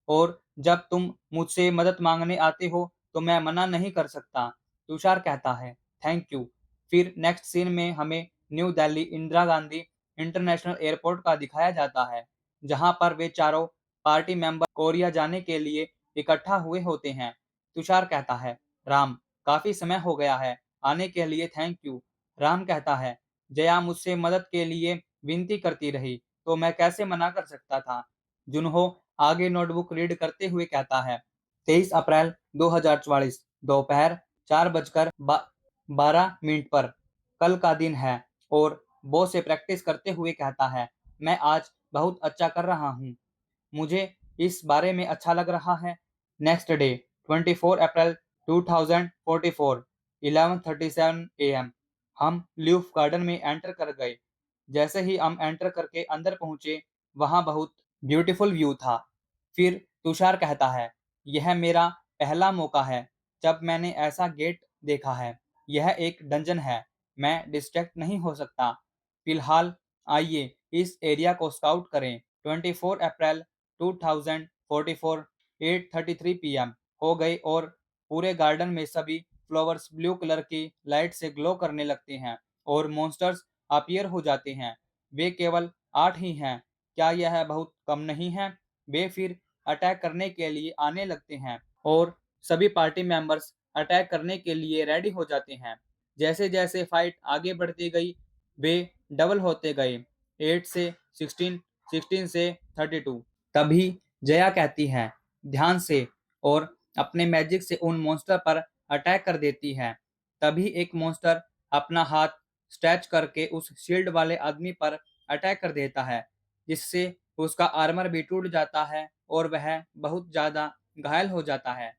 और जब तुम मुझसे मदद मांगने आते हो तो मैं मना नहीं कर सकता। तुषार कहता है, थैंक यू। फिर नेक्स्ट सीन में हमें new Delhi Indira Gandhi international airport का दिखाया जाता है, जहां पर वे चारों पार्टी मेंबर कोरिया जाने के लिए इकट्ठा हुए होते हैं। तुषार कहता है, राम, काफी समय हो गया है, आने के लिए थैंक यू। राम कहता है, जया मुझसे मदद के लिए विनती करती रही तो मैं कैसे मना कर सकता था। जुनहो आगे नोटबुक रीड करते हुए कहता है, 23 अप्रैल 2044 दोपहर 4:12 पर कल का दिन है। और बॉस से प्रैक्टिस करते हुए कहता है, मैं आज बहुत अच्छा कर रहा हूँ, मुझे इस बारे में अच्छा लग रहा है। नेक्स्ट डे 24 अप्रैल 2044 11:37 AM हम ल्यूफ गार्डन में एंटर कर गए। जैसे ही हम एंटर करके अंदर पहुंचे, वहां बहुत ब्यूटीफुल व्यू था। फिर तुषार कहता है, यह मेरा पहला मौका है जब मैंने ऐसा गेट देखा है। यह एक डंजन है, मैं डिस्ट्रैक्ट नहीं हो सकता। फिलहाल आइए इस एरिया को स्काउट करें। 24 अप्रैल 2044 8:33 PM हो गई और पूरे गार्डन में सभी फ्लावर्स ब्लू कलर की लाइट से ग्लो करने लगते हैं और मॉन्स्टर्स अपीयर हो जाते हैं। वे केवल 8 ही हैं। क्या यह बहुत कम नहीं है? वे फिर अटैक करने के लिए आने लगते हैं और सभी पार्टी मेंबर्स अटैक करने के लिए रेडी हो जाते हैं। जैसे जैसे फाइट आगे बढ़ती गई, वे डबल होते गए, 8 से 16, 16 से 32। तभी जया कहती है, ध्यान से, और अपने मैजिक से उन मॉन्स्टर पर अटैक कर देती है। तभी एक मॉन्स्टर अपना हाथ स्ट्रेच करके उस शील्ड वाले आदमी पर अटैक कर देता है, जिससे उसका आर्मर भी टूट जाता है और वह बहुत ज्यादा घायल हो जाता है।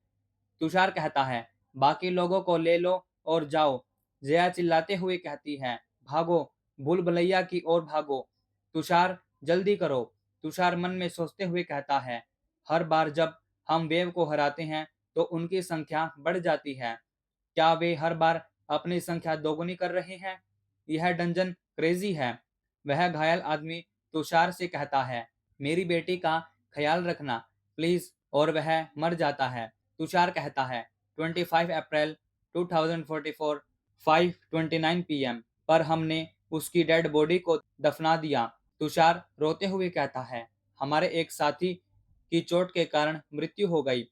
तुषार कहता है, बाकी लोगों को ले लो और जाओ। जया चिल्लाते हुए कहती है, भागो, भूल भुलैया की ओर भागो। तुषार, जल्दी करो। तुषार मन में सोचते हुए कहता है, हर बार जब हम वेव को हराते हैं तो उनकी संख्या बढ़ जाती है। क्या वे हर बार अपनी संख्या दोगुनी कर रहे हैं? यह डंजन क्रेजी है। वह घायल आदमी तुषार से कहता है, मेरी बेटी का ख्याल रखना प्लीज, और वह मर जाता है। तुषार कहता है, 25 अप्रैल 2044 5:29 PM पर हमने उसकी डेड बॉडी को दफना दिया। तुषार रोते हुए कहता है, हमारे एक साथी की चोट के कारण मृत्यु हो गई।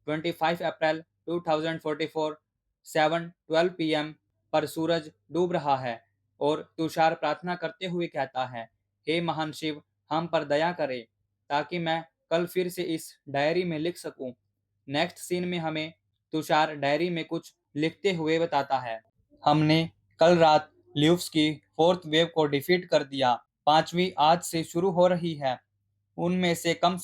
25 अप्रैल 2044 7:12 PM पर सूरज डूब रहा है। और तुषार प्रार्थना करते हुए कहता है, हे महान शिव, हम पर दया करें ताकि मैं कल फिर से इस डायरी में लिख सकूं। नेक्स्ट सीन में हमें तुषार डायरी में कुछ लिखते हुए बताता है, हमने कल रात ल्यूफ्स की फोर्थ वेव को डिफीट कर दिया। पांचवी आज से शुरू हो रही है। उनमें से कम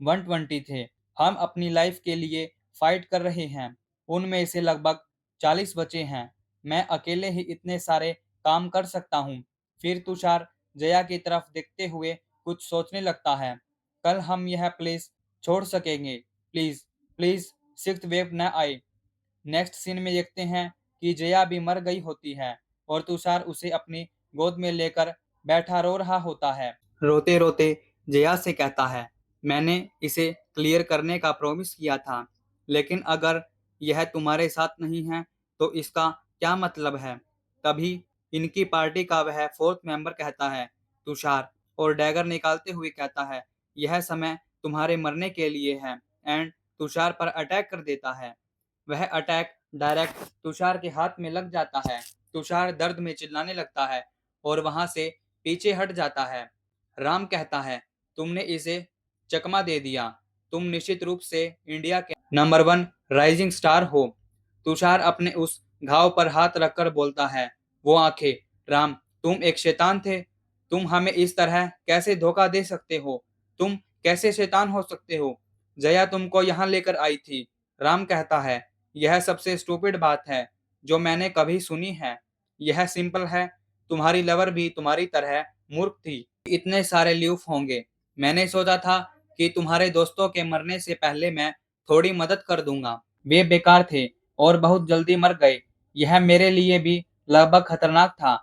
120 थे। हम अपनी लाइफ के लिए फाइट कर रहे हैं। उनमें से लगभग 40 बचे हैं। मैं अकेले ही इतने सारे काम कर सकता हूँ। फिर तुषार जया की तरफ देखते हुए कुछ सोचने लगता है। कल हम यह प्लेस छोड़ सकेंगे। प्लीज प्लीज सिक्स्थ वेव न आए। नेक्स्ट सीन में देखते हैं कि जया भी मर गई होती है और तुषार उसे अपनी गोद में लेकर बैठा रो रहा होता है। रोते रोते जया से कहता है, मैंने इसे क्लियर करने का प्रॉमिस किया था, लेकिन अगर यह तुम्हारे साथ नहीं है तो इसका क्या मतलब है। तभी इनकी पार्टी का वह फोर्थ मेंबर कहता है, तुषार, और डैगर निकालते हुए कहता है, यह समय तुम्हारे मरने के लिए है, एंड तुषार पर अटैक कर देता है। वह अटैक डायरेक्ट तुषार के हाथ में लग जाता है। तुषार दर्द में चिल्लाने लगता है और वहां से पीछे हट जाता है। राम कहता है, तुमने इसे चकमा दे दिया। तुम निश्चित रूप से इंडिया के नंबर 1 राइजिंग स्टार हो। तुषार अपने उस घाव पर हाथ रखकर बोलता है, वो आंखें। राम, तुम एक शैतान थे। तुम हमें इस तरह कैसे धोखा दे सकते हो। तुम कैसे शैतान हो सकते हो। जया तुमको यहाँ लेकर आई थी। राम कहता है, यह सबसे स्टूपिड बात है जो मैंने कभी सुनी है। यह सिंपल है, तुम्हारी लवर भी तुम्हारी तरह मूर्ख थी। इतने सारे ल्यूफ होंगे। मैंने सोचा था कि तुम्हारे दोस्तों के मरने से पहले मैं थोड़ी मदद कर दूंगा। वे बेकार थे और बहुत जल्दी मर गए। यह मेरे लिए भी लगभग खतरनाक था।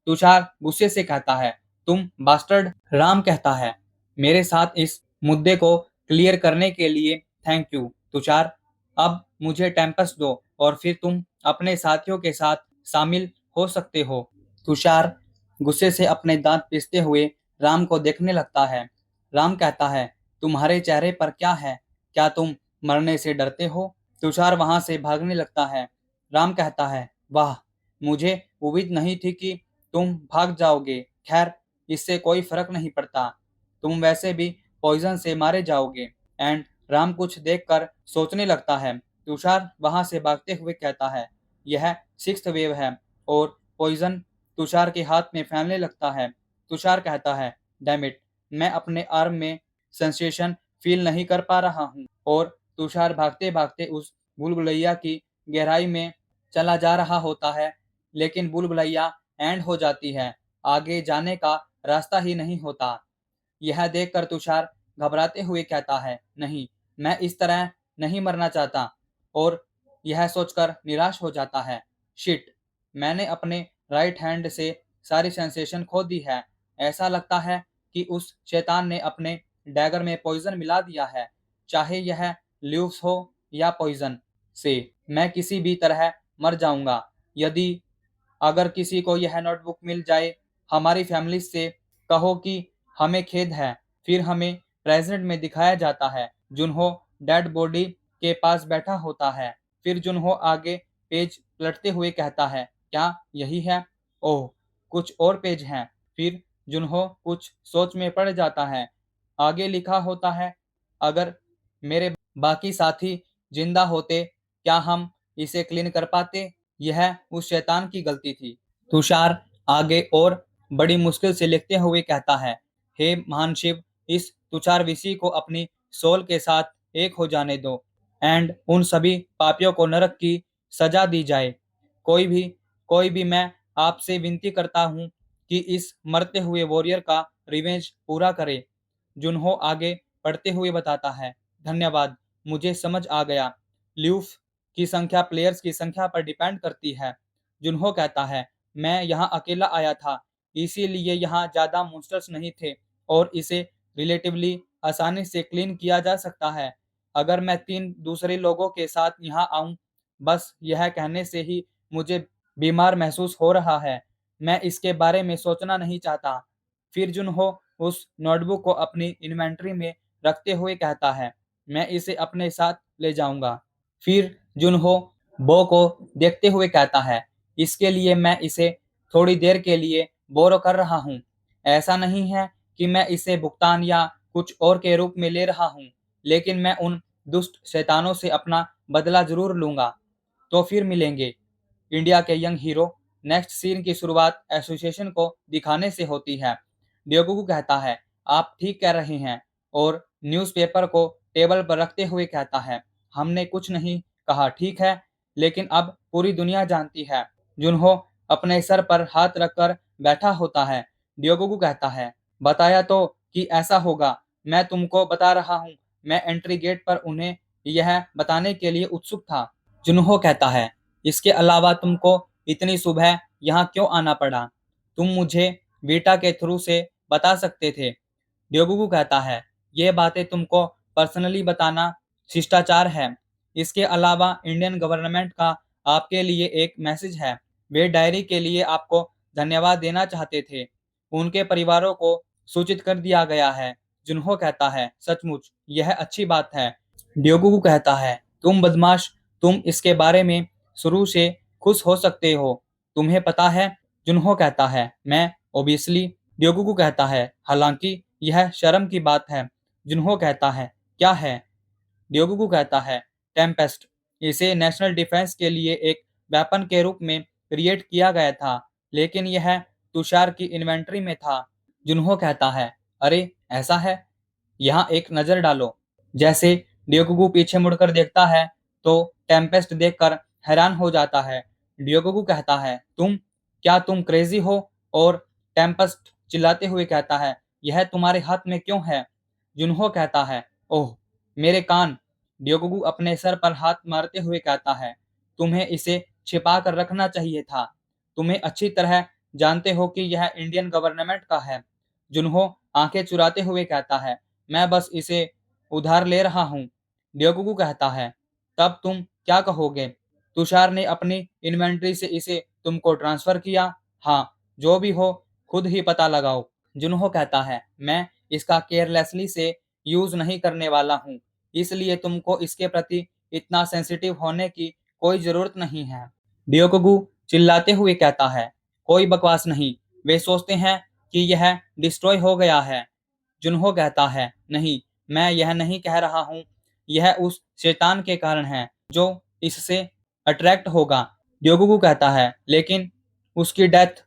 तुषार गुस्से से कहता है, तुम बास्टर्ड। राम कहता है, मेरे साथ इस मुद्दे को क्लियर करने के लिए थैंक यू तुषार। अब मुझे टेम्पस दो और फिर तुम अपने साथियों के साथ शामिल हो सकते हो। तुषार गुस्से से अपने दांत पीसते हुए राम को देखने लगता है। राम कहता है, तुम्हारे चेहरे पर क्या है? क्या तुम मरने से डरते हो? तुषार वहां से भागने लगता है। राम कहता है, वाह, मुझे उम्मीद नहीं थी कि तुम भाग जाओगे। खैर, इससे कोई फर्क नहीं पड़ता। तुम वैसे भी पॉइजन से मारे जाओगे। एंड राम कुछ देखकर सोचने लगता है। तुषार वहां से भागते हुए कहता है, यह सिक्स्थ वेव है और पॉइजन तुषार के हाथ में फैलने लगता है। तुषार कहता है, डैम इट, मैं अपने आर्म में सेंसेशन फील नहीं कर पा रहा हूँ। और तुषार भागते भागते उस भूलभुलैया की गहराई में चला जा रहा होता है, लेकिन भूलभुलैया एंड हो जाती है। आगे जाने का रास्ता ही नहीं होता। यह देखकर तुषार घबराते हुए कहता है, नहीं, मैं इस तरह नहीं मरना चाहता। और यह सोचकर निराश हो जाता है, शिट, मैंने अपने राइट हैंड से सारी सेंसेशन खो दी है। ऐसा लगता है कि उस शैतान ने अपने डैगर में पॉइजन मिला दिया है। चाहे यह ल्यूस हो या पॉइजन से, मैं किसी भी तरह मर जाऊंगा। यदि अगर किसी को यह नोटबुक मिल जाए, हमारी फैमिली से कहो कि हमें खेद है। फिर हमें प्रेजेंट में दिखाया जाता है। जुनहो डेड बॉडी के पास बैठा होता है। फिर जुनहो आगे पेज पलटते हुए कहता है, क्या यही है? ओह, कुछ और पेज हैं। फिर जुनहो कुछ सोच में पड़ जाता है। आगे लिखा होता है, अगर मेरे बाकी साथी जिंदा होते, क्या हम इसे क्लीन कर पाते? यह उस शैतान की गलती थी। तुषार आगे और बड़ी मुश्किल से लिखते हुए कहता है, हे महान शिव, इस तुषार विशी को अपनी सोल के साथ एक हो जाने दो एंड उन सभी पापियों को नरक की सजा दी जाए। कोई कोई भी मैं आपसे विनती करता हूँ कि इस मरते हुए वॉरियर का रिवेंज पूरा करे। जुनहो आगे पढ़ते हुए बताता है, धन्यवाद, मुझे समझ आ गया। ल्यूफ की संख्या प्लेयर्स की संख्या पर डिपेंड करती है। जुनहो कहता है, मैं यहाँ अकेला आया था, इसीलिए यहाँ ज्यादा मॉन्स्टर्स नहीं थे और इसे रिलेटिवली आसानी से क्लीन किया जा सकता है। अगर मैं 3 दूसरे लोगों के साथ यहाँ आऊँ, बस यह कहने से ही मुझे बीमार महसूस हो रहा है। मैं इसके बारे में सोचना नहीं चाहता। फिर जुनहो उस नोटबुक को अपनी इन्वेंट्री में रखते हुए कहता है, मैं इसे अपने साथ ले जाऊंगा। फिर जुनहो बो को देखते हुए कहता है, इसके लिए मैं इसे थोड़ी देर के लिए बोरो कर रहा हूँ। ऐसा नहीं है कि मैं इसे भुगतान या कुछ और के रूप में ले रहा हूँ, लेकिन मैं उन दुष्ट शैतानों से अपना बदला जरूर लूंगा। तो फिर मिलेंगे। इंडिया के यंग हीरो। नेक्स्ट सीन की शुरुआत एसोसिएशन को दिखाने से होती है। ड्योगोकू कहता है, आप ठीक कह रहे हैं, और न्यूज़पेपर को टेबल पर रखते हुए कहता है, हमने कुछ नहीं कहा, ठीक है, लेकिन अब पूरी दुनिया जानती है। जुनहो अपने सर पर हाथ रखकर बैठा होता है। ड्योगोकू कहता है, बताया तो कि ऐसा होगा। मैं तुमको बता रहा हूँ, मैं एंट्री गेट पर उन्हें यह बताने के लिए उत्सुक था। जुनहो कहता है, इसके अलावा तुमको इतनी सुबह यहाँ क्यों आना पड़ा? तुम मुझे वीटा के थ्रू से बता सकते थे। ड्योगोकू कहता है, ये बातें तुमको पर्सनली बताना शिष्टाचार है। इसके अलावा इंडियन गवर्नमेंट का आपके लिए एक मैसेज है। वे डायरी के लिए आपको धन्यवाद देना चाहते थे। उनके परिवारों को सूचित कर दिया गया है। जुनहो कहता है, सचमुच यह अच्छी बात है। ड्योगोकू कहता है, तुम बदमाश, तुम इसके बारे में शुरू से खुश हो सकते हो। तुम्हें पता है? जुनहो कहता है, मैं ओबियसली। ड्योगोकू कहता है, हालांकि यह शर्म की बात है। जुनहो कहता है, क्या है? ड्योगोकू कहता है, टेम्पेस्ट। इसे नेशनल डिफेंस के लिए एक वेपन के रूप में क्रिएट किया गया था, लेकिन यह तुषार की इन्वेंट्री में था। जुनहो कहता है, अरे ऐसा है? यहाँ एक नज़र डालो। जैसे ड्योगोकू पीछे मुड़कर देखता है तो टेम्पेस्ट देखकर हैरान हो जाता है। ड्योगोकू कहता है, क्या तुम क्रेजी हो? और टेम्पेस्ट चिल्लाते हुए कहता है, यह तुम्हारे हाथ में क्यों है? जुनहो कहता है, ओह मेरे कान। ड्योगोकू अपने सर पर हाथ मारते हुए कहता है, तुम्हें इसे छिपा कर रखना चाहिए था। तुम्हें अच्छी तरह जानते हो कि यह इंडियन गवर्नमेंट का है। जुनहो आंखें चुराते हुए कहता है, मैं बस इसे उधार ले रहा हूँ। ड्योगोकू कहता है, तब तुम क्या कहोगे? तुषार ने अपनी इन्वेंट्री से इसे तुमको ट्रांसफर किया? हाँ, जो भी हो खुद ही पता लगाओ। जुनहो कहता है, मैं इसका केयरलेसली से यूज नहीं करने वाला हूँ, इसलिए तुमको इसके प्रति इतना सेंसिटिव होने की कोई जरूरत नहीं है। ड्योगोकू चिल्लाते हुए कहता है, कोई बकवास नहीं, वे सोचते हैं कि यह डिस्ट्रॉय हो गया है। जुनहो कहता है, नहीं, मैं यह नहीं कह रहा हूँ, यह उस शैतान के कारण है जो इससे अट्रैक्ट होगा। ड्योगोकू कहता है, लेकिन उसकी डेथ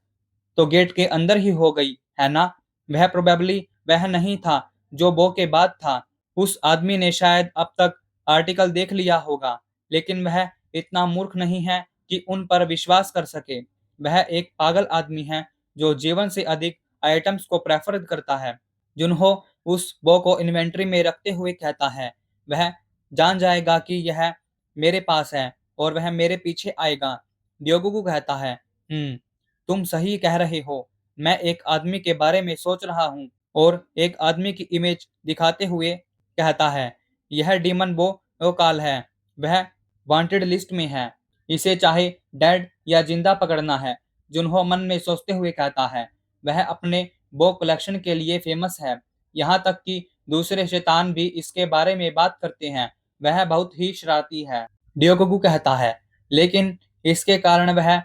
तो गेट के अंदर ही हो गई है ना? वह प्रोबेबली वह नहीं था जो बो के बाद था। उस आदमी ने शायद अब तक आर्टिकल देख लिया होगा, लेकिन वह इतना मूर्ख नहीं है कि उन पर विश्वास कर सके। वह एक पागल आदमी है जो जीवन से अधिक आइटम्स को प्रेफर करता है। जुनहो उस बो को इन्वेंट्री में रखते हुए कहता है, वह जान जाएगा कि यह मेरे पास है और वह मेरे पीछे आएगा। ड्योगोकू कहता है, तुम सही कह रहे हो। मैं एक आदमी के बारे में सोच रहा हूँ। और एक आदमी की इमेज दिखाते हुए कहता है, यह डीमन बो काल है। वह वांटेड लिस्ट में है। इसे चाहे डेड या जिंदा पकड़ना है। जुनहो मन में सोचते हुए कहता है, वह अपने बो कलेक्शन के लिए फेमस है। यहाँ तक कि दूसरे शैतान भी इसके बारे में बात करते हैं। वह बहुत ही शरारती है। ड्योगोकू कहता है, लेकिन इसके कारण वह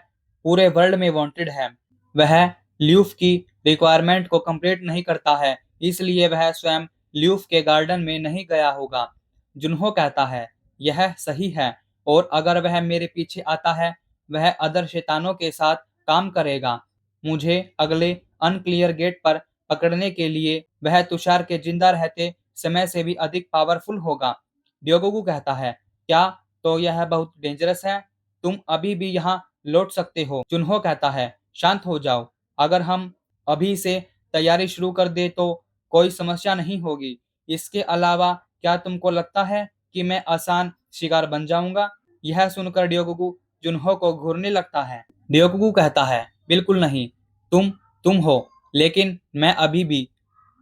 पूरे वर्ल्ड में वांटेड है। वह ल्यूफ की रिक्वायरमेंट को कंप्लीट नहीं करता है, इसलिए वह स्वयं ल्यूफ के गार्डन में नहीं गया होगा। जुनहो कहता है, यह सही है, और अगर वह मेरे पीछे आता है, वह अदर शैतानों के साथ काम करेगा। मुझे अगले अनक्लियर गेट पर पकड़ने के लिए वह तुषार के जिंदा रहते समय से भी अधिक पावरफुल होगा। ड्योगोकू कहता है, क्या तो यह बहुत डेंजरस है? तुम अभी भी यहाँ लौट सकते हो। जुनहो कहता है, शांत हो जाओ। अगर हम अभी से तैयारी शुरू कर दे तो कोई समस्या नहीं होगी। इसके अलावा क्या तुमको लगता है कि मैं आसान शिकार बन जाऊंगा? यह सुनकर ड्योगोकू जुनहो को घूरने लगता है। ड्योगोकू कहता है, बिल्कुल नहीं। तुम तुम हो, लेकिन मैं अभी भी।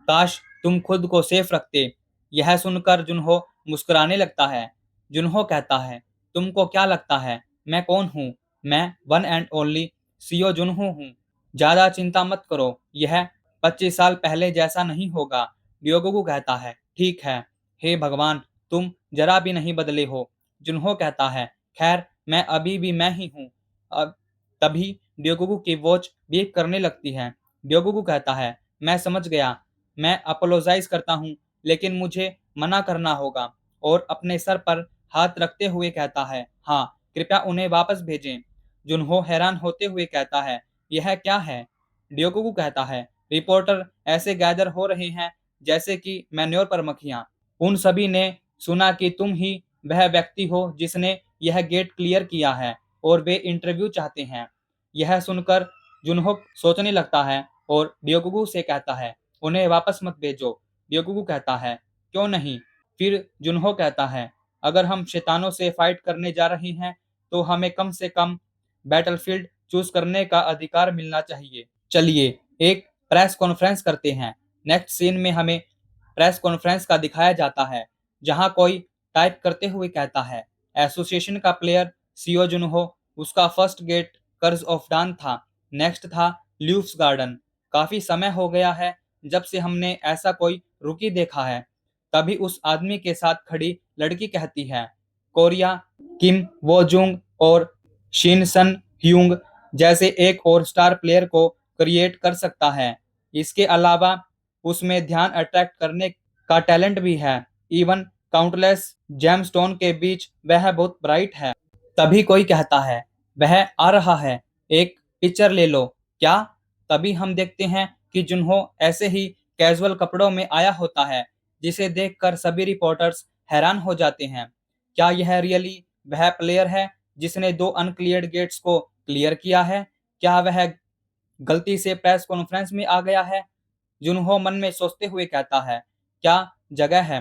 काश तुम खुद को सेफ रखते। यह सुनकर जुनहो मुस्कुराने लगता है। जुनहो कहता है, तुमको क्या लगता है मैं कौन हूँ? मैं वन एंड ओनली सीओ जुनहो हूँ। ज्यादा चिंता मत करो, यह 25 साल पहले जैसा नहीं होगा। ड्योगोकू कहता है, ठीक है। हे भगवान, तुम जरा भी नहीं बदले हो। जुनहो कहता है, खैर मैं अभी भी मैं ही हूँ। अब तभी ड्योगोगु की वॉच बीप करने लगती है। ड्योगोगु कहता है, मैं समझ गया, मैं अपोलोजाइज करता हूँ, लेकिन मुझे मना करना होगा, और अपने सर पर हाथ रखते हुए कहता है, हाँ, कृपया उन्हें वापस भेजें। जुनहो हैरान होते हुए कहता है, यह क्या है? ड्योगोगु कहता है, रिपोर्टर ऐसे गैदर हो रहे हैं जैसे कि मैन्योर पर मक्खियां। उन सभी ने सुना कि तुम ही वह व्यक्ति हो जिसने यह गेट क्लियर किया है, और वे इंटरव्यू चाहते हैं। यह सुनकर जुनहो सोचने लगता है और ड्योगोगु से कहता है, उन्हें वापस मत भेजो। ड्योगोगु कहता है, क्यों नहीं? फिर जुनहो कहता है, अगर हम शैतानों से फाइट करने जा रहे हैं तो हमें कम से कम बैटलफील्ड चूज करने का अधिकार मिलना चाहिए। चलिए एक प्रेस कॉन्फ्रेंस करते हैं। नेक्स्ट सीन में हमें प्रेस कॉन्फ्रेंस का दिखाया जाता है, जहां कोई टाइप करते हुए कहता है, एसोसिएशन का प्लेयर सीओ जुनहो, उसका फर्स्ट गेट कर्ज ऑफ डान था, नेक्स्ट था ल्यूफ्स गार्डन। काफी समय हो गया है जब से हमने ऐसा कोई रुकी देखा है। तभी उस आदमी के साथ खड़ी लड़की कहती है, कोरिया, किम वो जुंग और शिन सन ह्यूंग जैसे एक और स्टार प्लेयर को क्रिएट कर सकता है। इसके अलावा उसमें ध्यान अट्रैक्ट करने का टैलेंट भी है। इवन काउंटलेस जेमस्टोन के बीच वह बहुत ब्राइट है। तभी कोई कहता है, वह आ रहा है, एक पिक्चर ले लो क्या? तभी हम देखते हैं कि जुनहो ऐसे ही कैजुअल कपड़ों में आया होता है, जिसे देखकर सभी रिपोर्टर्स हैरान हो जाते हैं। क्या यह रियली वह प्लेयर है जिसने 2 अनक्लियर्ड गेट्स को क्लियर किया है? क्या वह गलती से प्रेस कॉन्फ्रेंस में आ गया है? जुनहो मन में सोचते हुए कहता है, क्या जगह है?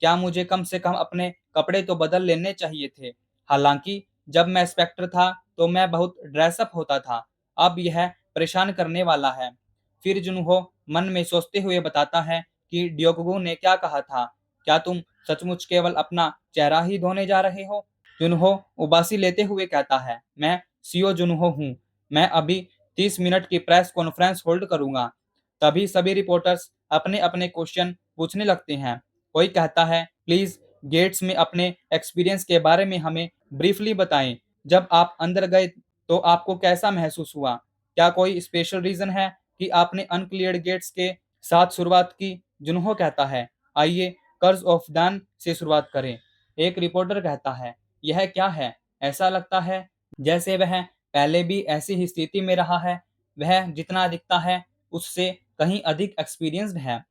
क्या मुझे कम से कम अपने कपड़े तो बदल लेने चाहिए थे? हालांकि जब मैं स्पेक्टर था तो मैं बहुत ड्रेसअप होता था। अब यह परेशान करने वाला है। फिर जुनहो मन में सोचते हुए बताता है कि ड्योगोगु ने क्या कहा था, क्या तुम सचमुच केवल अपना चेहरा ही धोने जा रहे हो? जुनहो उबासी लेते हुए कहता है, मैं सीओ जुनहो हूँ, मैं अभी 30 मिनट की प्रेस कॉन्फ्रेंस होल्ड करूंगा। तभी सभी रिपोर्टर्स अपने अपने क्वेश्चन पूछने लगते हैं। कोई कहता है, प्लीज गेट्स में अपने एक्सपीरियंस के बारे में हमें ब्रीफली बताएं। जब आप अंदर गए तो आपको कैसा महसूस हुआ? क्या कोई स्पेशल रीजन है कि आपने अनक्लियर्ड गेट्स के साथ शुरुआत की? जुनहो कहता है, आइए कर्ज ऑफ दान से शुरुआत करें। एक रिपोर्टर कहता है, यह क्या है? ऐसा लगता है जैसे वह पहले भी ऐसी ही स्थिति में रहा है। वह जितना दिखता है उससे कहीं अधिक एक्सपीरियंस्ड है।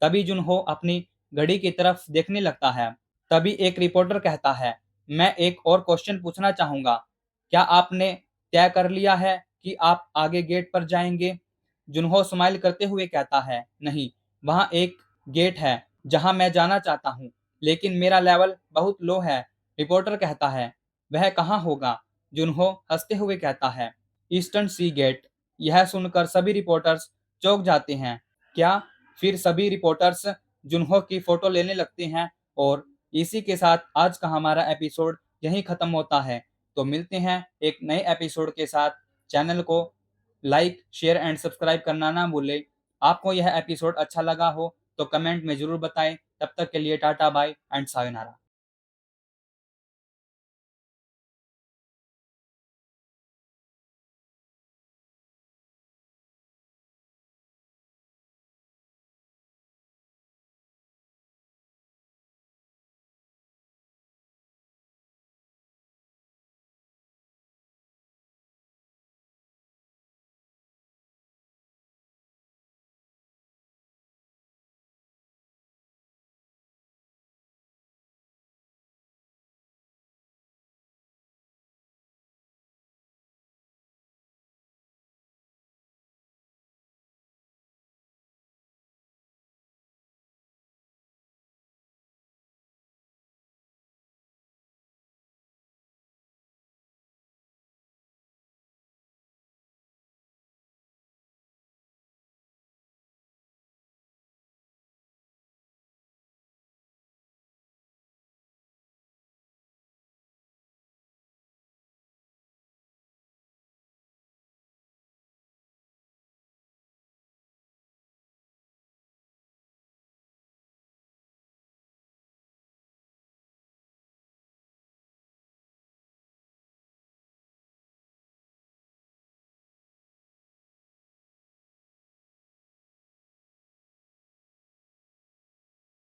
तभी जुनहो अपनी घड़ी की तरफ देखने लगता है। तभी एक रिपोर्टर कहता है, मैं एक और क्वेश्चन पूछना चाहूंगा, क्या आपने तय कर लिया है कि आप आगे गेट पर जाएंगे? जुनहो स्माइल करते हुए कहता है, नहीं, वहां एक गेट है जहां मैं जाना चाहता हूं, लेकिन मेरा लेवल बहुत लो है। रिपोर्टर कहता है, वह कहाँ होगा? जुनहो हंसते हुए कहता है, ईस्टर्न सी गेट। यह सुनकर सभी रिपोर्टर्स चौंक जाते हैं। क्या? फिर सभी रिपोर्टर्स जुनहो की फोटो लेने लगते हैं, और इसी के साथ आज का हमारा एपिसोड यहीं खत्म होता है। तो मिलते हैं एक नए एपिसोड के साथ। चैनल को लाइक, शेयर एंड सब्सक्राइब करना ना भूलें। आपको यह एपिसोड अच्छा लगा हो तो कमेंट में जरूर बताएं। तब तक के लिए टाटा बाय एंड सायोनारा।